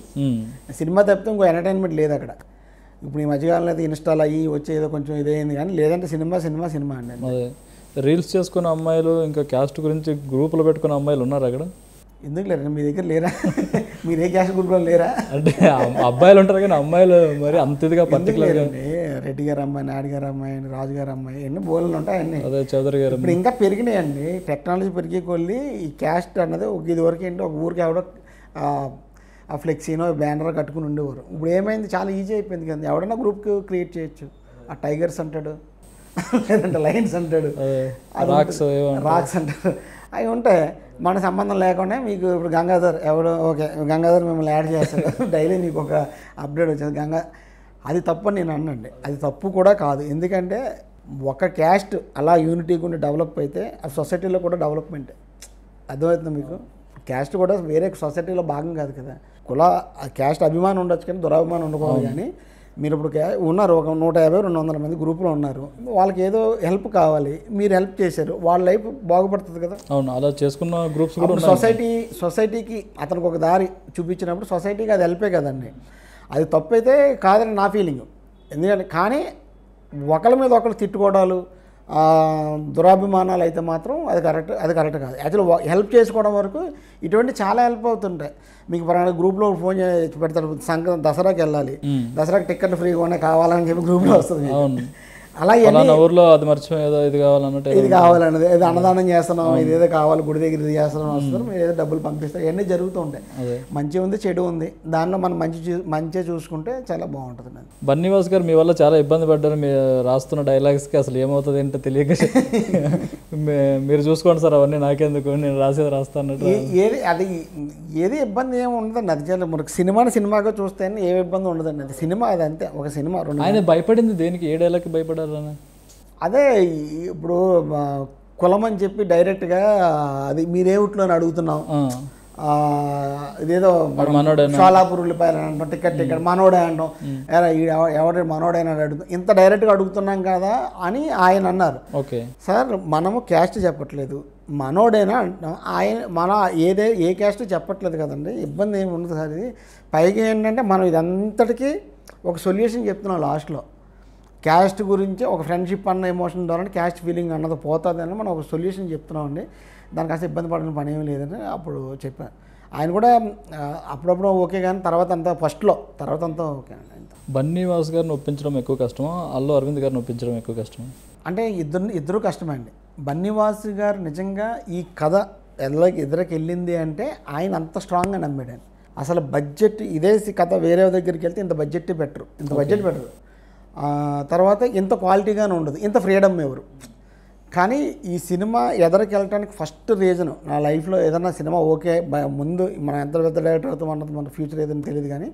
సినిమా తప్పితే ఇంకో ఎంటర్టైన్మెంట్ లేదు అక్కడ. ఇప్పుడు ఈ మధ్యకాలంలో అయితే ఇన్స్టాల్ అయ్యి వచ్చేదో కొంచెం ఇదైంది, కానీ లేదంటే సినిమా సినిమా సినిమా అండి. అదే రీల్స్ చేసుకున్న అమ్మాయిలు ఇంకా క్యాస్ట్ గురించి గ్రూపులు పెట్టుకున్న అమ్మాయిలు ఉన్నారు అక్కడ? ఎందుకు లేరు, మీ దగ్గర లేరా? మీరు ఏ క్యాస్ట్ గ్రూప్లో లేరా? అంటే అబ్బాయిలు ఉంటారు కానీ అమ్మాయిలు మరి అంత ఇదిగా పర్టికులర్గా. రెడ్డి గారు అమ్మాయి, నాయుడు గారు అమ్మాయి, రాజు గారు అమ్మాయి, ఎన్ని బోళ్ళు ఉంటాయి అన్నీ. అదే చౌదరి గారు. ఇప్పుడు ఇంకా పెరిగినాయండి, టెక్నాలజీ పెరిగే కొద్ది ఈ క్యాస్ట్ అన్నది ఇది వరకు ఏంటి, ఒక ఊరికి ఎవడో ఆ ఫ్లెక్సీనో బ్యానర్ కట్టుకుని ఉండేవారు. ఇప్పుడు ఏమైంది, చాలా ఈజీ అయిపోయింది కదా, ఎవడన్నా గ్రూప్కి క్రియేట్ చేయొచ్చు. ఆ టైగర్స్ అంటాడు, లేదంటే లయన్స్ అంటాడు, రాక్స్ అంటారు, అవి ఉంటాయి. మన సంబంధం లేకుండా మీకు ఇప్పుడు గంగాధర్ ఎవడో, ఓకే గంగాధర్ మిమ్మల్ని యాడ్ చేస్తారు, డైలీ మీకు ఒక అప్డేట్ వచ్చేది అది తప్పు అని నేను అన్నండి. అది తప్పు కూడా కాదు, ఎందుకంటే ఒక క్యాస్ట్ అలా యూనిటీగా ఉండి డెవలప్ అయితే ఆ సొసైటీలో కూడా డెవలప్మెంట్. అర్థమవుతుంది మీకు? క్యాస్ట్ కూడా వేరే సొసైటీలో భాగం కాదు కదా. క్యాస్ట్ అభిమానం ఉండొచ్చు కానీ దురభిమానం ఉండకూడదు. కానీ మీరు ఇప్పుడు ఉన్నారు, ఒక 150-200 మంది గ్రూపులో ఉన్నారు, వాళ్ళకి ఏదో హెల్ప్ కావాలి, మీరు హెల్ప్ చేశారు, వాళ్ళ లైఫ్ బాగుపడుతుంది కదా. అవును, అలా చేసుకున్న గ్రూప్స్ కూడా సొసైటీకి అతనికి ఒక దారి చూపించినప్పుడు సొసైటీకి అది హెల్పే కదండి. అది తప్పైతే కాదని నా ఫీలింగ్. ఎందుకంటే కానీ ఒకరి మీద ఒకరు తిట్టుకోవడాలు, దురాభిమానాలు అయితే మాత్రం అది కరెక్ట్ కాదు. యాక్చువల్ హెల్ప్ చేసుకోవడం వరకు ఇటువంటి చాలా హెల్ప్ అవుతుంటాయి. మీకు పలానా గ్రూప్లో ఫోన్ చేసి పెడతారు, దసరాకి వెళ్ళాలి, దసరాకి టికెట్ ఫ్రీగా కావాలని చెప్పి గ్రూప్లో వస్తుంది. అలా ఊర్లో అది మర్చిపోయి ఏదో ఇది కావాలన్నట్టు, ఇది కావాలన్నది, ఏదో అన్నదానం చేస్తున్నాం, ఇదేదో కావాలి, గుడి దగ్గర ఇది చేస్తున్నాం వస్తున్నారు, మీరు ఏదో డబ్బులు పంపిస్తారు, ఇవన్నీ జరుగుతూ ఉంటాయి. మంచి ఉంది, చెడు ఉంది, దానిలో మనం మంచిగా చూసుకుంటే చాలా బాగుంటుంది. బన్నీవాస్ గారు మీ వల్ల చాలా ఇబ్బంది పడ్డారు, మీరు రాస్తున్న డైలాగ్స్కి అసలు ఏమవుతుంది ఏంటో తెలియక మీరు చూసుకోండి సార్, అవన్నీ నాకెందుకు, నేను రాసేది రాస్తాను. ఏది ఇబ్బంది ఏమి ఉండదండి, అది చాలా మనకు సినిమాగా చూస్తే ఏ ఇబ్బంది ఉండదండి. అది సినిమా, అది అంతే, ఒక సినిమా. ఆయన భయపడింది దేనికి, ఏ డైలాగ్కి భయపడారు? అదే ఇప్పుడు కులం అని చెప్పి డైరెక్ట్గా అది మీరేమిట్లో అడుగుతున్నాం, ఇదేదో షాలాపూర్ ఉల్లిపాయలు అంటాం, టికెట్ మనోడే అంటాం, ఎవడ మనోడైనా అడుగుతాం, ఇంత డైరెక్ట్గా అడుగుతున్నాం కదా అని ఆయన అన్నారు. ఓకే సార్, మనము క్యాస్ట్ చెప్పట్లేదు, మనోడైనా అంటున్నాం, మన ఏ క్యాస్ట్ చెప్పట్లేదు కదండి, ఇబ్బంది ఏమి ఉండదు సార్. ఇది పైగా ఏంటంటే మనం ఇదంతటికీ ఒక సొల్యూషన్ చెప్తున్నాం లాస్ట్లో. క్యాస్ట్ గురించి ఒక ఫ్రెండ్షిప్ అన్న ఎమోషన్ ద్వారా క్యాస్ట్ ఫీలింగ్ అన్నది పోతుంది అని మనం ఒక సొల్యూషన్ చెప్తున్నామండి. దానికి అసలు ఇబ్బంది పడిన పని ఏమీ లేదని అప్పుడు చెప్పాను. ఆయన కూడా అప్పుడప్పుడు ఓకే, కానీ తర్వాత అంతా ఓకే అండి. బన్నీవాస్ గారిని ఒప్పించడం ఎక్కువ కష్టమా, అల్లు అరవింద్ గారిని ఒప్పించడం ఎక్కువ కష్టమా? అంటే ఇద్దరు కష్టమే అండి. బన్నీవాస్ గారు నిజంగా ఈ కథ ఎదురుకి వెళ్ళింది అంటే ఆయన అంత స్ట్రాంగ్గా నమ్మాడు. అసలు బడ్జెట్ ఇదే కథ వేరే దగ్గరికి వెళ్తే ఇంత బడ్జెట్ పెట్టరు, తర్వాత ఇంత క్వాలిటీగానే ఉండదు, ఇంత ఫ్రీడమ్ ఎవరు. కానీ ఈ సినిమా ఎదరికి వెళ్ళటానికి ఫస్ట్ రీజను నా లైఫ్లో ఏదన్నా సినిమా ఓకే, ముందు మనం ఎంత పెద్ద డైరెక్టర్ అవుతాం అన్నది మన ఫ్యూచర్ ఏదని తెలియదు, కానీ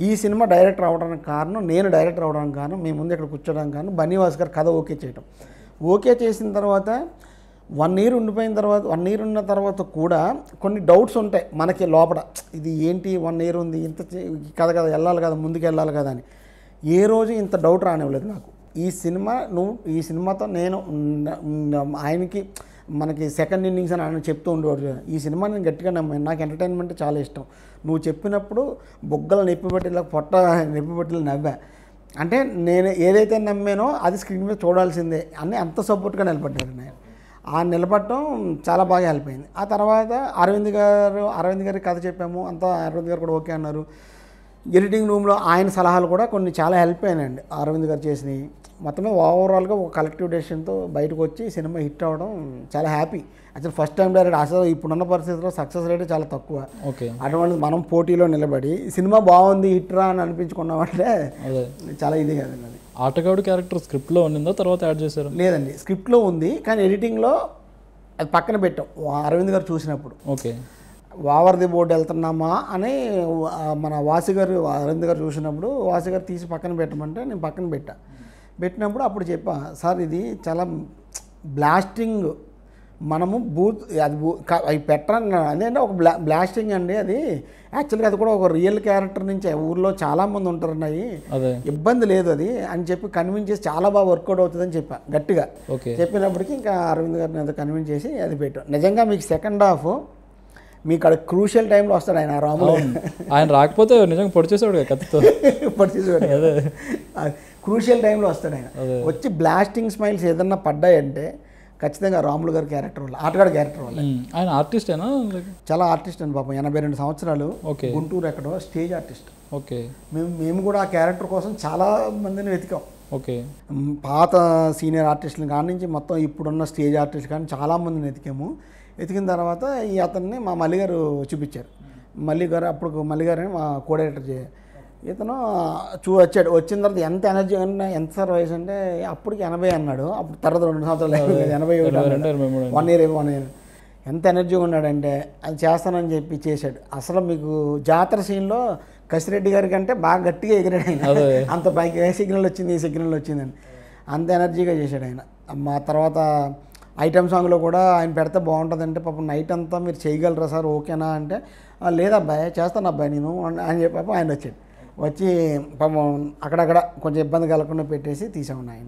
ఈ సినిమా డైరెక్టర్ అవ్వడానికి కారణం, నేను డైరెక్టర్ అవ్వడానికి కారణం, మీ ముందు ఇక్కడ కూర్చోడానికి కారణం బన్నీవాస్ గారు కథ ఓకే చేయటం. ఓకే చేసిన తర్వాత 1 year ఉండిపోయిన తర్వాత, 1 year ఉన్న తర్వాత కూడా కొన్ని డౌట్స్ ఉంటాయి మనకి లోపల, ఇది ఏంటి 1 year ఉంది, ఇంత కథ వెళ్ళాలి కదా, ముందుకు వెళ్ళాలి కదా అని. ఏ రోజు ఇంత డౌట్ రానివ్వలేదు నాకు. ఈ సినిమాతో నేను ఆయనకి మనకి సెకండ్ ఇన్నింగ్స్ అని ఆయన చెప్తూ ఉండేవాడు. ఈ సినిమా నేను గట్టిగా నమ్మాను, నాకు ఎంటర్టైన్మెంట్ చాలా ఇష్టం. నువ్వు చెప్పినప్పుడు బొగ్గలు నొప్పిపెట్టేలా పొట్ట నొప్పిపెట్టేలా నవ్వా. అంటే నేను ఏదైతే నమ్మానో అది స్క్రీన్ మీద చూడాల్సిందే అని అంత సపోర్ట్గా నిలబడ్డారు. నేను ఆ నిలబడటం చాలా బాగా హెల్ప్ అయింది. ఆ తర్వాత అరవింద్ గారి కథ చెప్పాము, అంతా అరవింద్ గారు కూడా ఓకే అన్నారు. ఎడిటింగ్ రూమ్లో ఆయన సలహాలు కూడా కొన్ని చాలా హెల్ప్ అయినాయండి అరవింద్ గారు చేసినవి. మొత్తమే ఓవరాల్గా ఒక కలెక్టివ్ డెసిషన్తో బయటకు వచ్చి సినిమా హిట్ అవ్వడం చాలా happy. Actual first time direct అసలు ఇప్పుడున్న పరిస్థితుల్లో సక్సెస్ రేట్ చాలా తక్కువ. అటువంటి మనం పోటీలో నిలబడి సినిమా బాగుంది హిట్ రా అని అనిపించుకున్నామంటే చాలా ఇది కదండి. అది ఆటగాడు క్యారెక్టర్ స్క్రిప్ట్లో ఉండిందో తర్వాత యాడ్ చేశారు? లేదండి, స్క్రిప్ట్లో ఉంది కానీ ఎడిటింగ్లో అది పక్కన పెట్టాం అరవింద్ గారు చూసినప్పుడు. ఓకే, వావర్ది బోర్డు వెళ్తున్నామా అని మన అరవింద్ గారు చూసినప్పుడు వాసి గారు తీసి పక్కన పెట్టమంటే నేను పక్కన పెట్టినప్పుడు అప్పుడు చెప్పా, సార్ ఇది చాలా బ్లాస్టింగ్, మనము అవి పెట్టాను అదేంటే ఒక బ్లాస్టింగ్ అండి, అది యాక్చువల్గా అది కూడా ఒక రియల్ క్యారెక్టర్ నుంచి ఊర్లో చాలామంది ఉంటారున్నాయి, ఇబ్బంది లేదు అది అని చెప్పి కన్విన్స్ చేసి చాలా బాగా వర్కౌట్ అవుతుందని చెప్పా గట్టిగా. చెప్పినప్పటికీ ఇంకా అరవింద్ గారిని అది కన్విన్స్ చేసి అది పెట్టాం. నిజంగా మీకు సెకండ్ హాఫ్ మీకు అక్కడ క్రూషియల్ టైంలో వస్తాడు ఆయన రాములు. ఆయన రాకపోతే నిజంగా పొడి చేసేవాడు కత్తితో. పడిచేసేవాడు. క్రూషియల్ టైంలో వస్తాడు ఆయన. వచ్చి బ్లాస్టింగ్ స్మైల్స్ ఏదన్నా పడ్డాయంటే ఖచ్చితంగా రాములు గారి క్యారెక్టర్ వల్ల, ఆటగాడి క్యారెక్టర్ వల్ల. ఆయన ఆర్టిస్టేనా? చాలా ఆర్టిస్ట్ అండి పాపం. 82 సంవత్సరాలు, ఓకే. గుంటూరు ఎక్కడో స్టేజ్ ఆర్టిస్ట్. ఓకే. మేము కూడా ఆ క్యారెక్టర్ కోసం చాలా మందిని వెతికాం. ఓకే. పాత సీనియర్ ఆర్టిస్టులు కాడి నుంచి మొత్తం ఇప్పుడున్న స్టేజ్ ఆర్టిస్ట్ కానీ చాలామందిని వెతికాము. వెతికిన తర్వాత ఈ అతన్ని మా మల్లి గారు చూపించారు. మల్లి గారు అప్పుడు మల్లి గారు మా కోడైరెక్టర్ ఇతను వచ్చాడు. వచ్చిన తర్వాత ఎంత ఎనర్జీ అన్నా, ఎంత సార్ వయసు అంటే అప్పటికి 80 అన్నాడు. అప్పుడు తర్వాత 2 సంవత్సరాలు 81, 1 ఇయర్. ఎంత ఎనర్జీగా ఉన్నాడంటే అది చేస్తానని చెప్పి చేశాడు. అసలు మీకు జాతర సీన్లో కసిరెడ్డి గారి కంటే బాగా గట్టిగా ఎగిరాడు ఆయన. అంత పైకి ఏ సిగ్నల్ వచ్చింది, ఈ సిగ్నల్ వచ్చిందని అంత ఎనర్జీగా చేశాడు ఆయన. మా తర్వాత ఐటమ్ సాంగ్లో కూడా ఆయన పెడితే బాగుంటుందంటే పాపం నైట్ అంతా మీరు చేయగలరా సార్, ఓకేనా అంటే లేదబ్బాయి చేస్తాను అబ్బాయి నేను అని చెప్పి ఆయన వచ్చాడు. వచ్చి పాపం అక్కడక్కడ కొంచెం ఇబ్బంది కలగకుండా పెట్టేసి తీసామని ఆయన.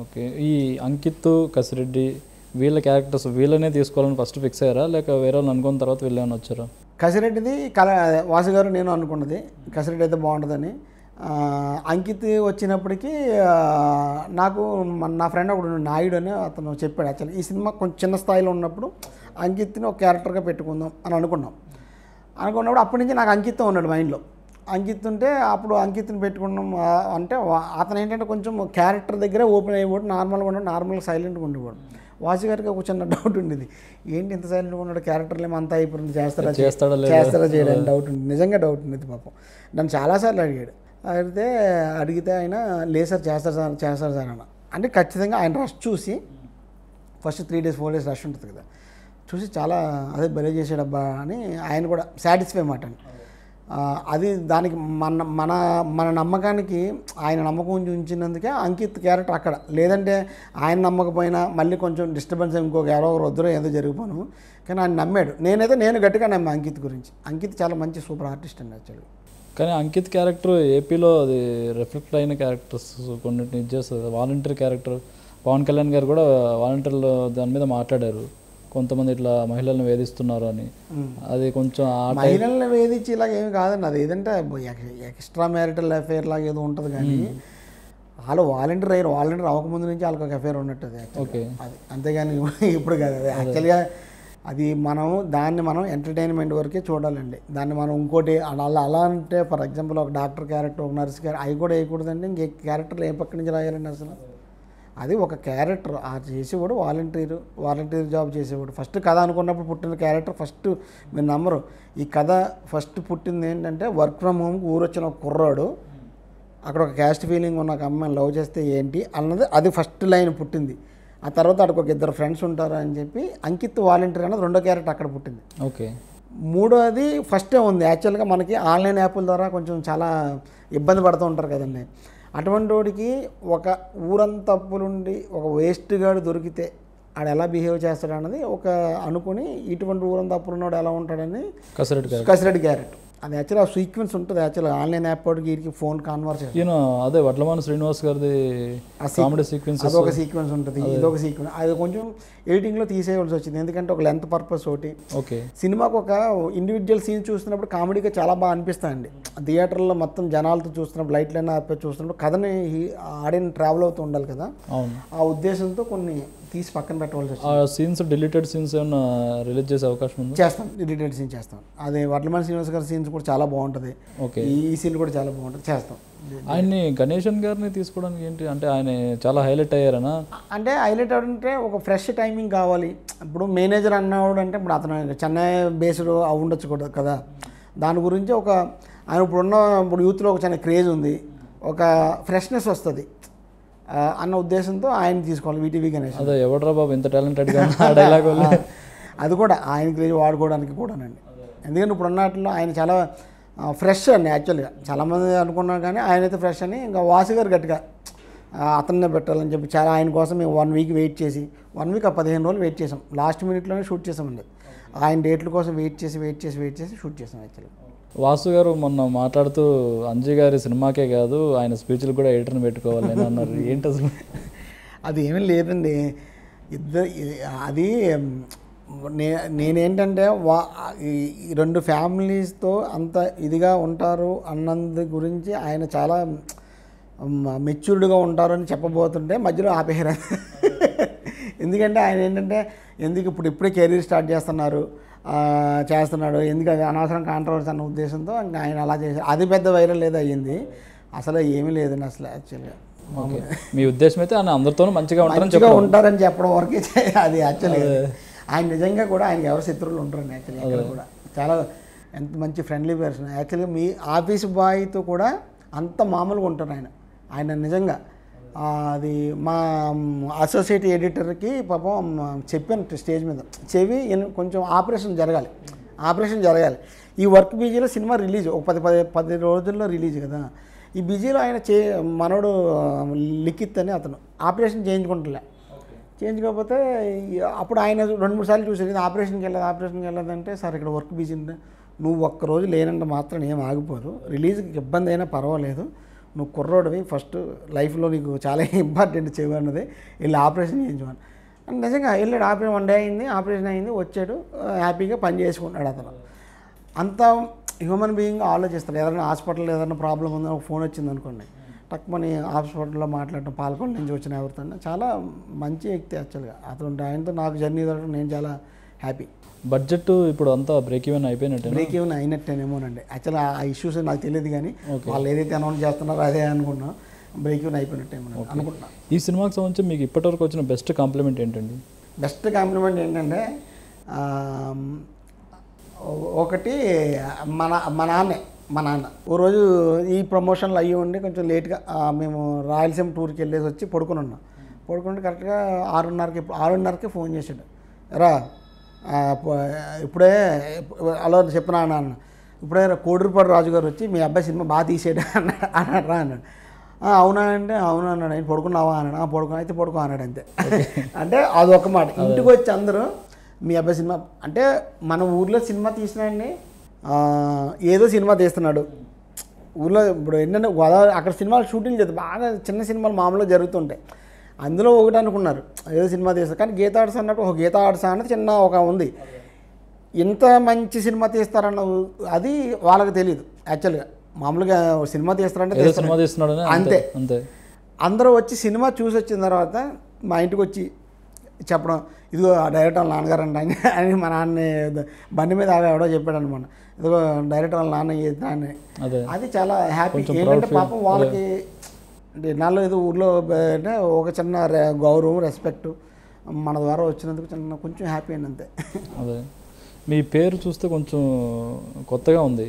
ఓకే. ఈ అంకిత్, కసిరెడ్డి వీళ్ళ క్యారెక్టర్స్ వీళ్ళనే తీసుకోవాలని ఫస్ట్ ఫిక్స్ అయ్యారా, లేక వేరే వాళ్ళు అనుకున్న తర్వాత వీళ్ళేమైనా వచ్చారా? కసిరెడ్డిది వాసు గారు నేను అనుకున్నది కసిరెడ్డి అయితే బాగుంటుందని. అంకిత్ వచ్చినప్పటికీ నాకు నా ఫ్రెండ్ ఒకడు నాయుడు అని అతను చెప్పాడు. యాక్చువల్లీ ఈ సినిమా కొంచెం చిన్న స్థాయిలో ఉన్నప్పుడు అంకిత్ని ఒక క్యారెక్టర్గా పెట్టుకుందాం అని అనుకున్నప్పుడు అప్పటి నుంచి నాకు అంకిత్ ఉన్నాడు మైండ్లో. అంకిత్ ఉంటే అప్పుడు అంకిత్ని పెట్టుకున్నాం. అంటే అతను ఏంటంటే కొంచెం క్యారెక్టర్ దగ్గరే ఓపెన్ అయిపోవడం, నార్మల్గా సైలెంట్గా ఉండేవాడు. వాసు గారికి ఒక చిన్న డౌట్ ఉండేది, ఏంటి ఇంత సైలెంట్గా ఉన్నాడు, క్యారెక్టర్లు ఏమో అంతా అయిపోయింది, చేస్తారా చేయడానికి డౌట్ ఉంది. నిజంగా డౌట్ ఉండేది పాపం. నన్ను చాలాసార్లు అడిగితే ఆయన లేదు సార్ చేస్తారు సార్ అన్న. అంటే ఖచ్చితంగా ఆయన రష్ చూసి ఫస్ట్ 3 days 4 days రష్ ఉంటుంది కదా, చూసి చాలా అదే భలే చేసాడబ్బా అని ఆయన కూడా సాటిస్ఫై మాట. అది దానికి మన నమ్మకానికి ఆయన నమ్మకం ఉంచినందుకే అంకిత్ క్యారెక్టర్ అక్కడ. లేదంటే ఆయన నమ్మకపోయినా మళ్ళీ కొంచెం డిస్టర్బెన్స్ ఇంకొక ఎవరో వద్దరో ఏదో జరిగిపోను, కానీ ఆయన నమ్మాడు. నేను గట్టిగా నమ్మా అంకిత్ గురించి. అంకిత్ చాలా మంచి సూపర్ ఆర్టిస్ట్ అండి యాక్చువల్గా. కానీ అంకిత్ క్యారెక్టర్ ఏపీలో అది రిఫ్లెక్ట్ అయిన క్యారెక్టర్స్ కొన్నిటిని ఇచ్చేస్తుంది. వాలంటీర్ క్యారెక్టర్ పవన్ కళ్యాణ్ గారు కూడా వాలంటీర్లు దాని మీద మాట్లాడారు, కొంతమంది ఇట్లా మహిళలను వేధిస్తున్నారు అని. అది కొంచెం మహిళలను వేధించి ఇలాగ ఏమి కాదండి. అది ఏదంటే ఎక్స్ట్రా మ్యారిటల్ అఫేర్ లాగా ఏదో ఉంటుంది. కానీ వాళ్ళు వాలంటీర్ అవ్వకముందు నుంచి వాళ్ళకి ఒక అఫేర్ ఉన్నట్టు అది. ఓకే. అది అంతేగాని ఇప్పుడు కాదు. అది యాక్చువల్గా అది దాన్ని మనం ఎంటర్టైన్మెంట్ వరకే చూడాలండి. దాన్ని మనం ఇంకోటి అలా అంటే ఫర్ ఎగ్జాంపుల్ ఒక డాక్టర్ క్యారెక్టర్, ఒక నర్స్ క్యారెక్టర్ అవి కూడా వేయకూడదండి. ఇంకే క్యారెక్టర్లు ఏ పక్క నుంచి రాయాలండి అసలు? అది ఒక క్యారెక్టర్ ఆ చేసేవాడు, వాలంటీర్ జాబ్ చేసేవాడు. ఫస్ట్ కథ అనుకున్నప్పుడు పుట్టిన క్యారెక్టర్ ఫస్ట్ మీరు నమ్మరు. ఈ కథ ఫస్ట్ పుట్టింది ఏంటంటే వర్క్ ఫ్రమ్ హోమ్కి ఊరొచ్చిన ఒక కుర్రాడు అక్కడ ఒక క్యాస్ట్ ఫీలింగ్ ఉన్న ఒక అమ్మాయిని లవ్ చేస్తే ఏంటి అన్నది అది ఫస్ట్ లైన్ పుట్టింది. ఆ తర్వాత అక్కడికి ఒక 2 ఫ్రెండ్స్ ఉంటారు అని చెప్పి అంకిత్ వాలంటీర్ అన్నది 2వ క్యారెక్టర్ అక్కడ పుట్టింది. ఓకే. 3వది ఫస్టే ఉంది. యాక్చువల్గా మనకి ఆన్లైన్ యాప్ల ద్వారా కొంచెం చాలా ఇబ్బంది పడుతూ ఉంటారు కదండి. అటువంటి వాడికి ఒక ఊరంతా అప్పులుండి ఒక వేస్ట్ గాడు దొరికితే ఆడు ఎలా బిహేవ్ చేస్తాడు అన్నది ఒక అనుకుని ఇటువంటి ఊరంతా అప్పులున్నాడు ఎలా ఉంటాడని కసిరెడ్డి క్యారెక్టర్. అది యాక్చువల్ ఆ సీక్వెన్స్ ఉంటుంది. యాక్చువల్గా ఆన్లైన్ యాప్ వాడికి వీడికి ఫోన్ కాన్వర్సేషన్ అదే వడ్లమాన శ్రీనివాస్ గారిది కామెడీ సీక్వెన్స్ అదొక సీక్వెన్స్ ఉంటుంది, ఇదొక సీక్వెన్స్. అది కొంచెం ఎడిటింగ్లో తీసేయవలసి వచ్చింది, ఎందుకంటే ఒక లెంత్ పర్పస్ ఒకటి. ఓకే. సినిమాకు ఒక ఇండివిజువల్ సీన్ చూస్తున్నప్పుడు కామెడీగా చాలా బాగా అనిపిస్తాయండి. థియేటర్లో మొత్తం జనాలతో చూస్తున్నప్పుడు లైట్లైనా చూస్తున్నప్పుడు కథని ఆడియన్ ట్రావెల్ అవుతూ ఉండాలి కదా, ఆ ఉద్దేశంతో కొన్ని తీసి పక్కన పెట్టవలసి వచ్చింది. సీన్స్ డిలీటెడ్ సీన్స్ ఏమైనా రిలీజ్ చేసే అవకాశం ఉంది? చేస్తాం, డిలీటెడ్ సీన్ చేస్తాం. అదే వడ్లమాన శ్రీనివాస్ గారి సీన్స్ కూడా చాలా బాగుంటుంది. ఓకే. ఈ సీన్ కూడా చాలా బాగుంటుంది, చేస్తాం. ఆయన్ని గణేశన్ గారిని తీసుకోవడానికి ఏంటి అంటే ఆయన చాలా హైలైట్ అయ్యారనా? అంటే హైలైట్ అవ్వాలంటే ఒక ఫ్రెష్ టైమింగ్ కావాలి. ఇప్పుడు మేనేజర్ అన్నవాడు అంటే ఇప్పుడు అతను చెన్నై బేస్డ్ ఉండొచ్చు కూడా కదా, దాని గురించి ఒక ఆయన ఇప్పుడు యూత్లో ఒక చిన్న క్రేజ్ ఉంది, ఒక ఫ్రెష్నెస్ వస్తుంది అన్న ఉద్దేశంతో ఆయన తీసుకోవాలి వీటీవీ గణేష్. అదే ఎవడరా బాబు ఇంత టాలెంటెడ్గా డైలాగ్ అది కూడా ఆయన క్రేజ్ వాడుకోవడానికి కూడానండి. ఎందుకంటే ఇప్పుడు ఉన్నట్లో ఆయన చాలా ఫ్రెష్ అండి. యాక్చువల్గా చాలామంది అనుకున్నారు కానీ ఆయన అయితే ఫ్రెష్ అని ఇంకా వాసు గారు గట్టిగా అతన్నే పెట్టాలని చెప్పి చాలా ఆయన కోసం మేము 1 week వెయిట్ చేసి 1 week 15 రోజులు వెయిట్ చేసాం. లాస్ట్ మినిట్లోనే షూట్ చేసామండి. ఆయన డేట్ల కోసం వెయిట్ చేసి షూట్ చేసాం. యాక్చువల్గా వాసు గారు మొన్న మాట్లాడుతూ అంజీ గారి సినిమాకే కాదు ఆయన స్పీచ్లు కూడా ఎడిటర్ని పెట్టుకోవాలి అని అన్నారు. ఏంటి అసలు? అది ఏమీ లేదండి. అది నేనేంటంటే ఈ రెండు ఫ్యామిలీస్తో అంత ఇదిగా ఉంటారు అన్నందు గురించి ఆయన చాలా మెచ్యూర్డ్గా ఉంటారు అని చెప్పబోతుంటే మధ్యలో ఆపేయరు. ఎందుకంటే ఆయన ఏంటంటే ఇప్పుడే కెరీర్ స్టార్ట్ చేస్తున్నాడు ఎందుకంటే అనవసరం కాంట్రవర్సీ అన్న ఉద్దేశంతో ఇంకా ఆయన అలా చేశారు. అది పెద్ద వైరల్ ఏదో అయ్యింది, అసలు ఏమీ లేదండి అసలు యాక్చువల్గా. మీ ఉద్దేశం అయితే ఆయన అందరితోనూ మంచిగా ఉంటారని చెప్పడం వరకే అది యాక్చువల్గా. ఆయన నిజంగా కూడా ఆయనకి ఎవరు శత్రువులు ఉంటారండి యాక్చువల్లీ ఎక్కడ కూడా. చాలా ఎంత మంచి ఫ్రెండ్లీ పర్సన్ యాక్చువల్గా. మీ ఆఫీస్ బాయ్తో కూడా అంత మామూలుగా ఉంటారు ఆయన నిజంగా. అది మా అసోసియేట్ ఎడిటర్కి పాపం చెప్పాను స్టేజ్ మీద, కొంచెం ఆపరేషన్ జరగాలి ఈ వర్క్ బీజీలో సినిమా రిలీజ్ ఒక 10 రోజుల్లో రిలీజ్ కదా. ఈ బిజీలో ఆయన మనోడు లిఖిత్ అని అతను ఆపరేషన్ చేయించుకోకపోతే అప్పుడు ఆయన 2-3 సార్లు చూసారు, ఇది ఆపరేషన్కి వెళ్ళదంటే సార్ ఇక్కడ వర్క్ బిజీ ఉంటే నువ్వు ఒక్కరోజు లేనంటే మాత్రం ఏం ఆగిపోదు, రిలీజ్కి ఇబ్బంది అయినా పర్వాలేదు, నువ్వు కుర్రోడివి, ఫస్ట్ లైఫ్లో నీకు చాలా ఇంపార్టెంట్ చేయమన్నది, వెళ్ళి ఆపరేషన్ చేయించమని. అండ్ నిజంగా వెళ్ళాడు. ఆపరేషన్ అయింది, వచ్చాడు, హ్యాపీగా పని చేసుకున్నాడు అతను. అంత హ్యూమన్ బీయింగ్ ఆలోచిస్తాడు. ఏదైనా హాస్పిటల్ ఏదైనా ప్రాబ్లం ఉందో ఒక ఫోన్ వచ్చింది అనుకోండి, టక్మని హాస్పిటల్లో మాట్లాడటం, పాలకొండ నుంచి వచ్చిన ఎవరితో చాలా మంచి వ్యక్తి యాక్చువల్గా అతను. ఆయనతో నాకు జర్నీ దొరకడం నేను చాలా హ్యాపీ. బడ్జెట్ ఇప్పుడు అంతా బ్రేక్ ఈవెన్ అయినట్టేనేమోనండి యాక్చువల్గా. ఆ ఇష్యూస్ నాకు తెలియదు కానీ వాళ్ళు ఏదైతే అనౌన్స్ చేస్తున్నారో అదే అనుకున్నా, బ్రేక్ ఈవెన్ అయిపోయినట్టేమో అనుకుంటున్నా. ఈ సినిమాకి సంబంధించి మీకు ఇప్పటివరకు వచ్చిన బెస్ట్ కాంప్లిమెంట్ ఏంటండి? బెస్ట్ కాంప్లిమెంట్ ఏంటంటే ఒకటి మా నాన్న ఓ రోజు ఈ ప్రమోషన్లు అయ్యి ఉండి కొంచెం లేట్గా మేము రాయలసీమ టూర్కి వెళ్ళేసి వచ్చి పడుకుంటే కరెక్ట్గా 6:30కి ఫోన్ చేశాడు, రా ఇప్పుడే అలా చెప్పినా అన్న, ఇప్పుడే కోడిపాడు రాజు గారు వచ్చి మీ అబ్బాయి సినిమా బాగా తీసాడు అన్నాడు రా అన్నాడు. అవునా అంటే అవును అన్నాడు. నేను పడుకున్నావా అన్నాడు. అయితే పడుకో అన్నాడు అంతే. అంటే అదొక మాట. ఇంటికి వచ్చి అందరూ మీ అబ్బాయి సినిమా అంటే మన ఊర్లో సినిమా తీసినాడిని ఏదో సినిమా తీస్తున్నాడు ఊర్లో. ఇప్పుడు ఏంటంటే గోదావరి అక్కడ సినిమాలు షూటింగ్ చేస్తారు, బాగా చిన్న సినిమాలు మామూలుగా జరుగుతుంటాయి. అందులో ఒకటి అనుకున్నారు ఏదో సినిమా తీస్తారు, కానీ గీతా ఆర్ట్స్ అన్నప్పుడు ఒక గీతా ఆర్ట్స్ అన్నది చిన్న ఒక ఉంది. ఇంత మంచి సినిమా తీస్తారన్న అది వాళ్ళకి తెలియదు యాక్చువల్గా. మామూలుగా సినిమా తీస్తారంటే అంతే. అందరూ వచ్చి సినిమా చూసి వచ్చిన తర్వాత మా ఇంటికి వచ్చి చెప్పడం, ఇదిగో డైరెక్టర్ వాళ్ళ నాన్నగారు అంట అని మా నాన్న బండి మీద ఎవడో చెప్పాడు అనమాట, ఇదిగో డైరెక్టర్ వాళ్ళ నాన్న అని. అది చాలా హ్యాపీ. ఏంటంటే పాపం వాళ్ళకి అంటే నాలో ఏదో ఊర్లో అంటే ఒక చిన్న గౌరవం, రెస్పెక్ట్ మన ద్వారా వచ్చినందుకు కొంచెం హ్యాపీ అండి అంతే. అదే మీ పేరు చూస్తే కొంచెం కొత్తగా ఉంది,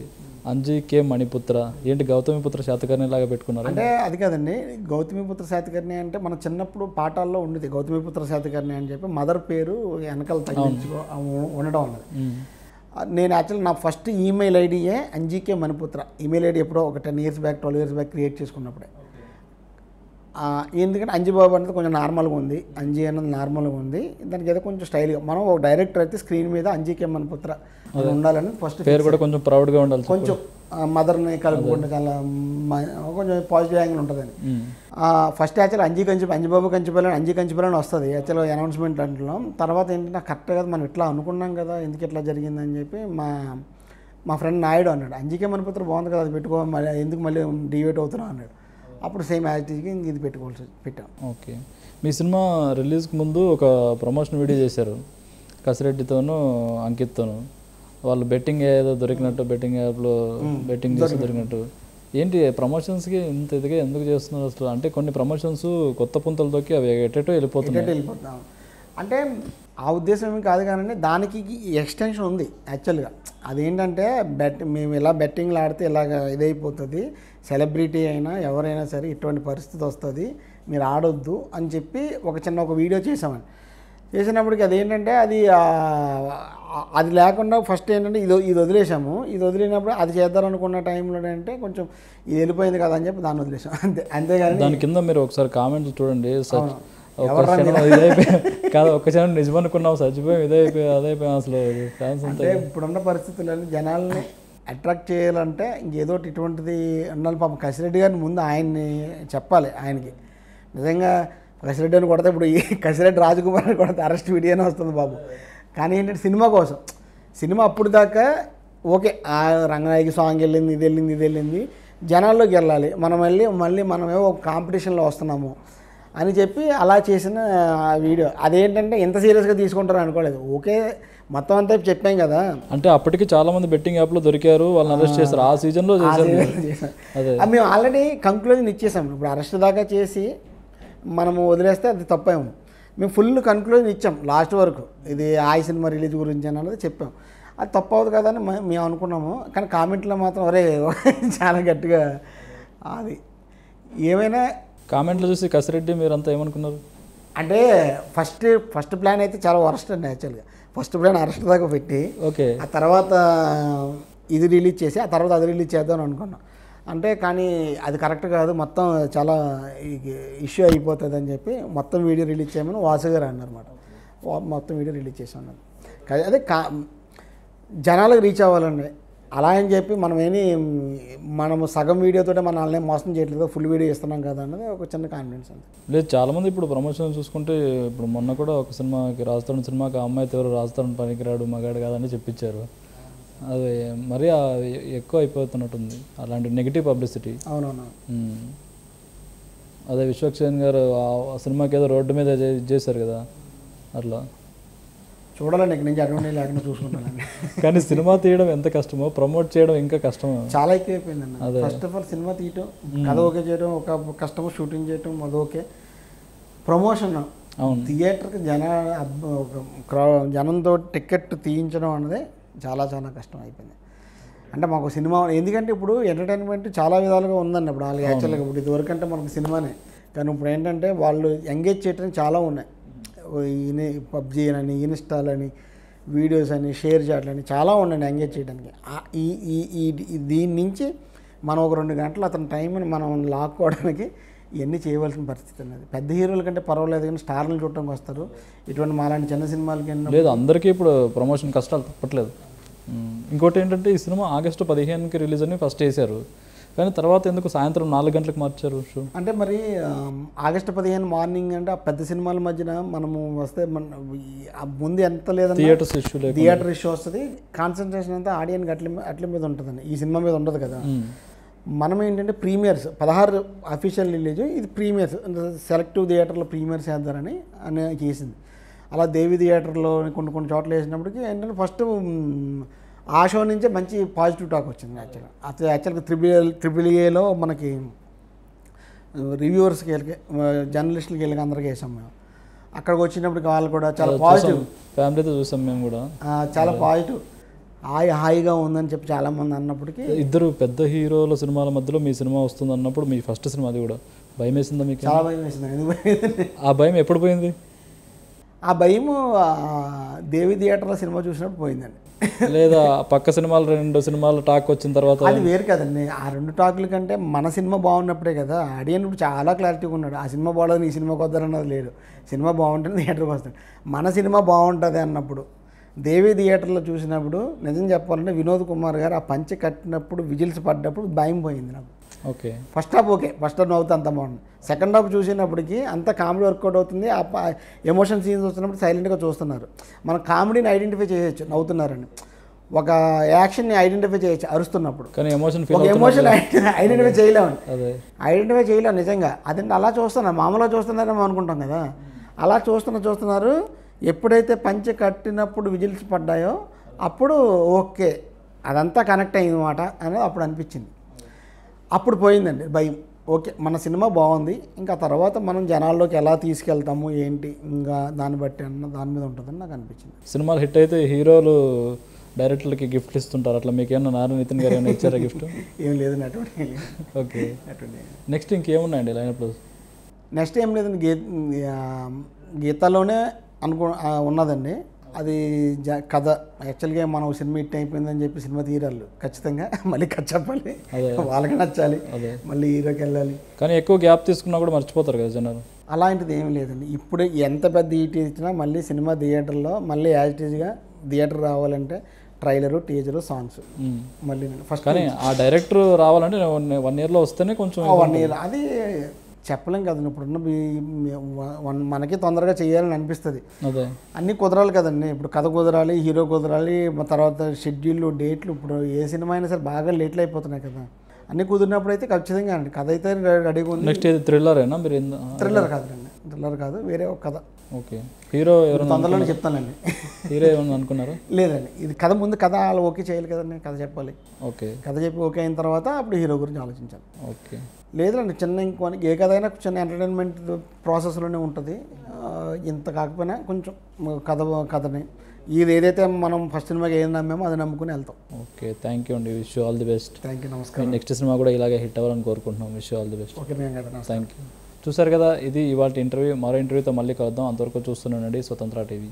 అంజీ.కే. మణిపుత్ర. ఏంటి గౌతమిపుత్ర శాతకర్ణి లాగా పెట్టుకున్నారు? అంటే అది కాదండి, గౌతమిపుత్ర శాతకర్ణి అంటే మన చిన్నప్పుడు పాఠాల్లో ఉండేది గౌతమిపుత్ర శాతకర్ణి అని చెప్పి మదర్ పేరు వెనకాల తగ్గించుకో ఉండడం అన్నది. నేను యాక్చువల్లీ నా ఫస్ట్ ఈమెయిల్ ఐడియే అంజీ.కే. మణిపుత్ర ఈమెయిల్ ఐడి ఎప్పుడో ఒక 10 years back 12 years back create చేసుకున్నప్పుడే. ఎందుకంటే అంజీబాబు అనేది కొంచెం నార్మల్గా ఉంది, అంజీ అన్నది నార్మల్గా ఉంది, దానికి ఏదో కొంచెం స్టైల్గా మనం ఒక డైరెక్టర్ అయితే స్క్రీన్ మీద అంజీ.కే. మణిపుత్ర ఉండాలని ఫస్ట్ పేరు కూడా కొంచెం ప్రౌడ్గా ఉండాలి, కొంచెం మదర్ని కలుపుకుంటే చాలా కొంచెం పాజిటివ్ యాంగిల్ ఉంటుందని. ఫస్ట్ యాక్చువల్ అంజీబాబు కంచిపల్లి అంజీ కంచిపల్లి వస్తుంది యాక్చువల్గా అనౌన్స్మెంట్ అంటున్నాం. తర్వాత ఏంటంటే కరెక్ట్ కదా మనం ఇట్లా అనుకున్నాం కదా, ఎందుకు ఇట్లా జరిగిందని చెప్పి మా ఫ్రెండ్ నాయుడు అన్నాడు, అంజీ.కే. మణిపుత్ర బాగుంది కదా, అది పెట్టుకో, మళ్ళీ ఎందుకు మళ్ళీ డివేట్ అవుతున్నావు అన్నాడు. అప్పుడు సేమ్ యాక్టివ్కి ఇది పెట్టాం. ఓకే. మీ సినిమా రిలీజ్కి ముందు ఒక ప్రమోషన్ వీడియో చేశారు కసిరెడ్డితోనూ అంకిత్తోనూ. వాళ్ళు బెట్టింగ్ ఏదో దొరికినట్టు, బెట్టింగ్ యాప్లో బెట్టింగ్ చేసి దొరికినట్టు. ఏంటి ప్రమోషన్స్కి ఇంత ఇదిగా ఎందుకు చేస్తున్నారు అసలు? అంటే కొన్ని ప్రమోషన్స్ కొత్త పుంతలు తొక్కి అవి ఎటెటో వెళ్ళిపోతున్నాం. అంటే ఆ ఉద్దేశం ఏమి కాదు కానీ దానికి ఎక్స్టెన్షన్ ఉంది యాక్చువల్గా. అదేంటంటే మేము ఇలా బెట్టింగ్లు ఆడితే ఇలాగ ఇదైపోతుంది, సెలబ్రిటీ అయినా ఎవరైనా సరే ఇటువంటి పరిస్థితి వస్తుంది, మీరు ఆడొద్దు అని చెప్పి ఒక వీడియో చేసినప్పటికి అదేంటంటే అది లేకుండా ఫస్ట్ ఏంటంటే ఇది వదిలేసాము. ఇది వదిలినప్పుడు అది చేద్దామనుకున్న టైంలో అంటే కొంచెం ఇది వెళ్ళిపోయింది కదా అని చెప్పి దాన్ని వదిలేసాం అంతేగాని. దాని కింద మీరు ఒకసారి కామెంట్ చూడండి, కాదు ఒక్క క్షణం నిజం అనుకున్నాం, చచ్చిపోయాం, అదైపోయాం అసలు. అంటే ఇప్పుడున్న పరిస్థితులలో జనాల్ని అట్రాక్ట్ చేయాలంటే ఇంకేదో ఇటువంటిది ఉండాలి. పాపం కసిరెడ్డి గారిని ముందు ఆయన్ని చెప్పాలి. ఆయనకి నిజంగా కసిరెడ్డి అని కొడితే ఇప్పుడు ఈ కసిరెడ్డి రాజకుమార్ని కొడితే అరెస్ట్ వీడియోనే వస్తుంది బాబు. కానీ ఏంటంటే సినిమా కోసం, సినిమా అప్పుడు దాకా ఓకే ఆ రంగనాయకి సాంగ్ వెళ్ళింది, ఇది వెళ్ళింది, ఇది వెళ్ళింది, జనాల్లోకి వెళ్ళాలి, మనం మళ్ళీ మనమేమో ఒక కాంపిటీషన్లో వస్తున్నాము అని చెప్పి అలా చేసిన వీడియో. అదేంటంటే ఎంత సీరియస్గా తీసుకుంటారో అనుకోలేదు. ఓకే మొత్తం అంతా చెప్పాం కదా. అంటే అప్పటికి చాలా మంది బెట్టింగ్ యాప్లో దొరికారు, వాళ్ళని అరెస్ట్ చేశారు, ఆ సీజన్లో చేశారు. అది మేము ఆల్రెడీ కంక్లూజన్ ఇచ్చేసాము. ఇప్పుడు అరెస్ట్ దాకా చేసి మనము వదిలేస్తే అది తప్పేము. మేము ఫుల్ కన్క్లూజన్ ఇచ్చాం లాస్ట్ వరకు, ఇది ఆయి సినిమా రిలీజ్ గురించి అని అన్నది చెప్పాం. అది తప్పవుదు కదా అని మేము అనుకున్నాము. కానీ కామెంట్లో మాత్రం ఒరే చాలా గట్టిగా అది ఏమైనా కామెంట్లు చూసి కసిరెడ్డి మీరంతా ఏమనుకున్నారు? అంటే ఫస్ట్ ప్లాన్ అయితే చాలా వరస్ట్ అండి. యాక్చువల్గా ఫస్ట్ ప్లాన్ అరెస్ట్ దాకా పెట్టి ఓకే, ఆ తర్వాత ఇది రిలీజ్ చేసి ఆ తర్వాత అది రిలీజ్ చేద్దాం అనుకున్నాం. అంటే కానీ అది కరెక్ట్ కాదు, మొత్తం చాలా ఇష్యూ అయిపోతుంది అని చెప్పి మొత్తం వీడియో రిలీజ్ చేయమని వాసు గారు అన్నారన్నమాట. మొత్తం వీడియో రిలీజ్ చేసి ఉన్నాను. అదే జనాలకు రీచ్ అవ్వాలండి. అలా అని చెప్పి మనము సగం వీడియోతో మన వాళ్ళని మోసం చేయట్లేదు, ఫుల్ వీడియో ఇస్తున్నాం కదా అన్నది ఒక చిన్న కాన్ఫిడెన్స్ అండి. లేదు చాలామంది ఇప్పుడు ప్రమోషన్ చూసుకుంటే, ఇప్పుడు మొన్న కూడా ఒక సినిమాకి రాజస్థాన్ సినిమాకి ఆ అమ్మాయి ఎవరు రాజస్థాన్ పనికిరాడు మగాడు కాదని చెప్పించారు. అది మరీ ఎక్కువ అయిపోతున్నట్టుంది అలాంటి నెగిటివ్ పబ్లిసిటీ. అవునవును. అదే విశ్వక్సేన్ గారు ఆ సినిమాకి ఏదో రోడ్డు మీద చేశారు కదా, అట్లా చూడాలండి. ఇక్కడ నుంచి అటువంటి లేకుండా చూసుకుంటానండి. కానీ సినిమా తీయడం ఎంత కష్టమో ప్రమోట్ చేయడం ఇంకా కష్టమో, చాలా ఎక్కువ అయిపోయిందండి. ఫస్ట్ ఆఫ్ ఆల్ సినిమా తీయటం, కథ ఓకే చేయడం ఒక కష్టము, షూటింగ్ చేయటం అది ఓకే, ప్రమోషన్ థియేటర్కి జనంతో టికెట్ తీయించడం అన్నది చాలా చాలా కష్టం అయిపోయింది. అంటే మాకు సినిమా ఎందుకంటే ఇప్పుడు ఎంటర్టైన్మెంట్ చాలా విధాలుగా ఉందండి. ఇప్పుడు వాళ్ళకి యాక్చువల్గా ఇప్పుడు ఇదివరకు అంటే మనకు సినిమానే, కానీ ఇప్పుడు ఏంటంటే వాళ్ళు ఎంగేజ్ చేయడానికి చాలా ఉన్నాయి. పబ్జీ అని, ఇన్స్టాలని, వీడియోస్ అని, షేర్ చేయట్లని చాలా ఉండండి ఎంగేజ్ చేయడానికి. దీని నుంచి మనం ఒక 2 గంటలు అతని టైంని మనం లాక్కోవడానికి ఇవన్నీ చేయవలసిన పరిస్థితి ఉన్నది. పెద్ద హీరోల కంటే పర్వాలేదు కానీ స్టార్లను చూడటానికి వస్తారు. ఇటువంటి మాలాంటి చిన్న సినిమాలకి లేదు, అందరికీ ఇప్పుడు ప్రమోషన్ కష్టాలు తప్పట్లేదు. ఇంకోటి ఏంటంటే ఈ సినిమా ఆగస్టు 15కి రిలీజ్ అని ఫస్ట్ వేశారు, కానీ తర్వాత ఎందుకు సాయంత్రం 4 గంటలకు మార్చారు షో? అంటే మరి ఆగస్టు 15 మార్నింగ్ అంటే ఆ పెద్ద సినిమాల మధ్యన మనము వస్తే ముందు ఎంత లేదంటే థియేటర్ ఇష్యూ వస్తుంది, కాన్సన్ట్రేషన్ అంతా ఆడియన్కి అట్ల మీద ఉంటుందండి, ఈ సినిమా మీద ఉండదు కదా. మనం ఏంటంటే ప్రీమియర్స్ 16 అఫీషియల్ రిలీజ్, ఇది ప్రీమియర్స్ సెలెక్టివ్ థియేటర్లో ప్రీమియర్స్ వేద్దారని చేసింది. అలా దేవి థియేటర్లో కొన్ని చోట్ల వేసినప్పటికీ ఏంటంటే ఫస్ట్ ఆ షో నుంచే మంచి పాజిటివ్ టాక్ వచ్చింది. యాక్చువల్గా ట్రిపుల్ ఏలో మనకి రివ్యూవర్స్కి వెళ్ళి, జర్నలిస్టులకి వెళ్ళి అందరికీ వేసాం మేము. అక్కడికి వచ్చినప్పటికి వాళ్ళు కూడా చాలా పాజిటివ్, ఫ్యామిలీతో చూసాం మేము కూడా, చాలా పాజిటివ్, హాయిగా ఉందని చెప్పి చాలామంది అన్నప్పటికీ. ఇద్దరు పెద్ద హీరోల సినిమాల మధ్యలో మీ సినిమా వస్తుంది అన్నప్పుడు మీ ఫస్ట్ సినిమా, అది కూడా భయం వేసిందా మీకు? చాలా భయం వేసింది. ఎందుకు భయం? ఆ భయం ఎప్పుడు పోయింది? ఆ భయము దేవి థియేటర్లో సినిమా చూసినప్పుడు పోయిందండి. లేదా పక్క సినిమాలు 2 సినిమాలు టాక్ వచ్చిన తర్వాత? అది వేరు కదండి. ఆ 2 టాకుల కంటే మన సినిమా బాగున్నప్పుడే కదా ఆడియన్ ఇప్పుడు చాలా క్లారిటీగా ఉన్నాడు. ఆ సినిమా బాగోదు, ఈ సినిమాకి వద్దరన్నది లేదు. సినిమా బాగుంటుంది థియేటర్కి వస్తాడు. మన సినిమా బాగుంటుంది అన్నప్పుడు దేవి థియేటర్లో చూసినప్పుడు నిజం చెప్పాలంటే వినోద్ కుమార్ గారు ఆ పంచె కట్టినప్పుడు విజిల్స్ పడ్డప్పుడు భయం పోయింది నాకు. Okay, first half okay, first half నవ్వుతా అంత బాగుంది. సెకండ్ హాఫ్ చూసినప్పటికీ అంత కామెడీ వర్కౌట్ అవుతుంది. ఆ ఎమోషన్ సీన్స్ వస్తున్నప్పుడు సైలెంట్గా చూస్తున్నారు. మనం కామెడీని ఐడెంటిఫై చేయొచ్చు, నవ్వుతున్నారని. ఒక యాక్షన్ని ఐడెంటిఫై చేయొచ్చు అరుస్తున్నప్పుడు, కానీ ఎమోషన్ ఐడెంటిఫై చేయలేము నిజంగా. అదంటే అలా చూస్తున్నారు, మామూలుగా చూస్తున్నారేమో అనుకుంటాం కదా. అలా చూస్తున్నారు. ఎప్పుడైతే పంచె కట్టినప్పుడు విజిల్స్ పడ్డాయో అప్పుడు ఓకే అదంతా కనెక్ట్ అయింది మాట అనేది అప్పుడు అనిపించింది. అప్పుడు పోయిందండి భయం. ఓకే మన సినిమా బాగుంది, ఇంకా తర్వాత మనం జనాల్లోకి ఎలా తీసుకెళ్తాము ఏంటి ఇంకా దాన్ని బట్టి దాని మీద ఉంటుందని నాకు అనిపించింది. సినిమాలు హిట్ అయితే హీరోలు డైరెక్టర్లకి గిఫ్ట్లు ఇస్తుంటారు, అట్లా మీకు ఏమన్నా నారా నితిన్ గారు ఏమైనా ఇచ్చారా గిఫ్ట్? ఏం లేదు అటువంటి. ఓకే, నెక్స్ట్ ఇంకేమున్నాయండి లైనప్లో? నెక్స్ట్ ఏం లేదండి, గీతాలోనే ఉన్నదండి. అది కథ యాక్చువల్గా మనం సినిమా హిట్ అయిపోయిందని చెప్పి సినిమా తీరాలి ఖచ్చితంగా, మళ్ళీ కథ చెప్పాలి, వాళ్ళకి నచ్చాలి, మళ్ళీ హీరోకి వెళ్ళాలి. కానీ ఎక్కువ గ్యాప్ తీసుకున్నా కూడా మర్చిపోతారు కదా జనాలు. అలాంటిది ఏమి లేదండి. ఇప్పుడు ఎంత పెద్ద ఈటీ ఇచ్చినా మళ్ళీ సినిమా థియేటర్లో మళ్ళీ యాజ్ ఇట్ ఈజ్గా థియేటర్ రావాలంటే ట్రైలరు, టీజరు, సాంగ్స్ మళ్ళీ ఫస్ట్. కానీ ఆ డైరెక్టర్ రావాలంటే 1 ఇయర్లో వస్తేనే కొంచెం 1 ఇయర్ అది చెప్పలేం కదండి. ఇప్పుడున్న మనకి తొందరగా చేయాలని అనిపిస్తుంది. అదే అన్నీ కుదరాలి కదండి. ఇప్పుడు కథ కుదరాలి, హీరో కుదరాలి, తర్వాత షెడ్యూల్, డేట్లు. ఇప్పుడు ఏ సినిమా అయినా సరే బాగా లేట్లు అయిపోతున్నాయి కదా. అన్నీ కుదిరినప్పుడు అయితే ఖచ్చితంగా అండి. కథ అయితే రెడీగా ఉంది. నెక్స్ట్ ఇది థ్రిల్లరేనా మీరు? థ్రిల్లర్ కాదండి, థ్రిల్లర్ కాదు, వేరే ఒక కథ. ఓకే. హీరో ఎవరు? తొందరలోనే చెప్తానండి. హీరో ఏమన్నా అనుకున్నారు? లేదండి, ఇది కథ ముందు కథ వాళ్ళు ఓకే చేయాలి కదండి. కథ చెప్పాలి. ఓకే. కథ చెప్పి ఓకే అయిన తర్వాత అప్పుడు హీరో గురించి ఆలోచించాలి. ఓకే. లేదండి, చిన్న ఇంకోని ఏ కథ అయినా చిన్న ఎంటర్టైన్మెంట్ ప్రాసెస్లోనే ఉంటుంది. ఇంత కాకపోయినా కొంచెం కథని ఇది ఏదైతే మనం ఫస్ట్ సినిమాకి ఏం నమ్మామో అది నమ్ముకుని వెళ్తాం. ఓకే. థ్యాంక్ యూ అండి. Wish you all the best. Thank you, నమస్కారం. నెక్స్ట్ సినిమా కూడా ఇలాగే హిట్ అవ్వాలని కోరుకుంటున్నాం. Wish you all the best. Okay, మేము కదా. Thank you. చూసారు కదా, ఇది ఇవాళ ఇంటర్వ్యూ. మరో ఇంటర్వ్యూతో మళ్ళీ కలుద్దాం. అంతవరకు చూస్తున్నానండి స్వతంత్ర టీవీ.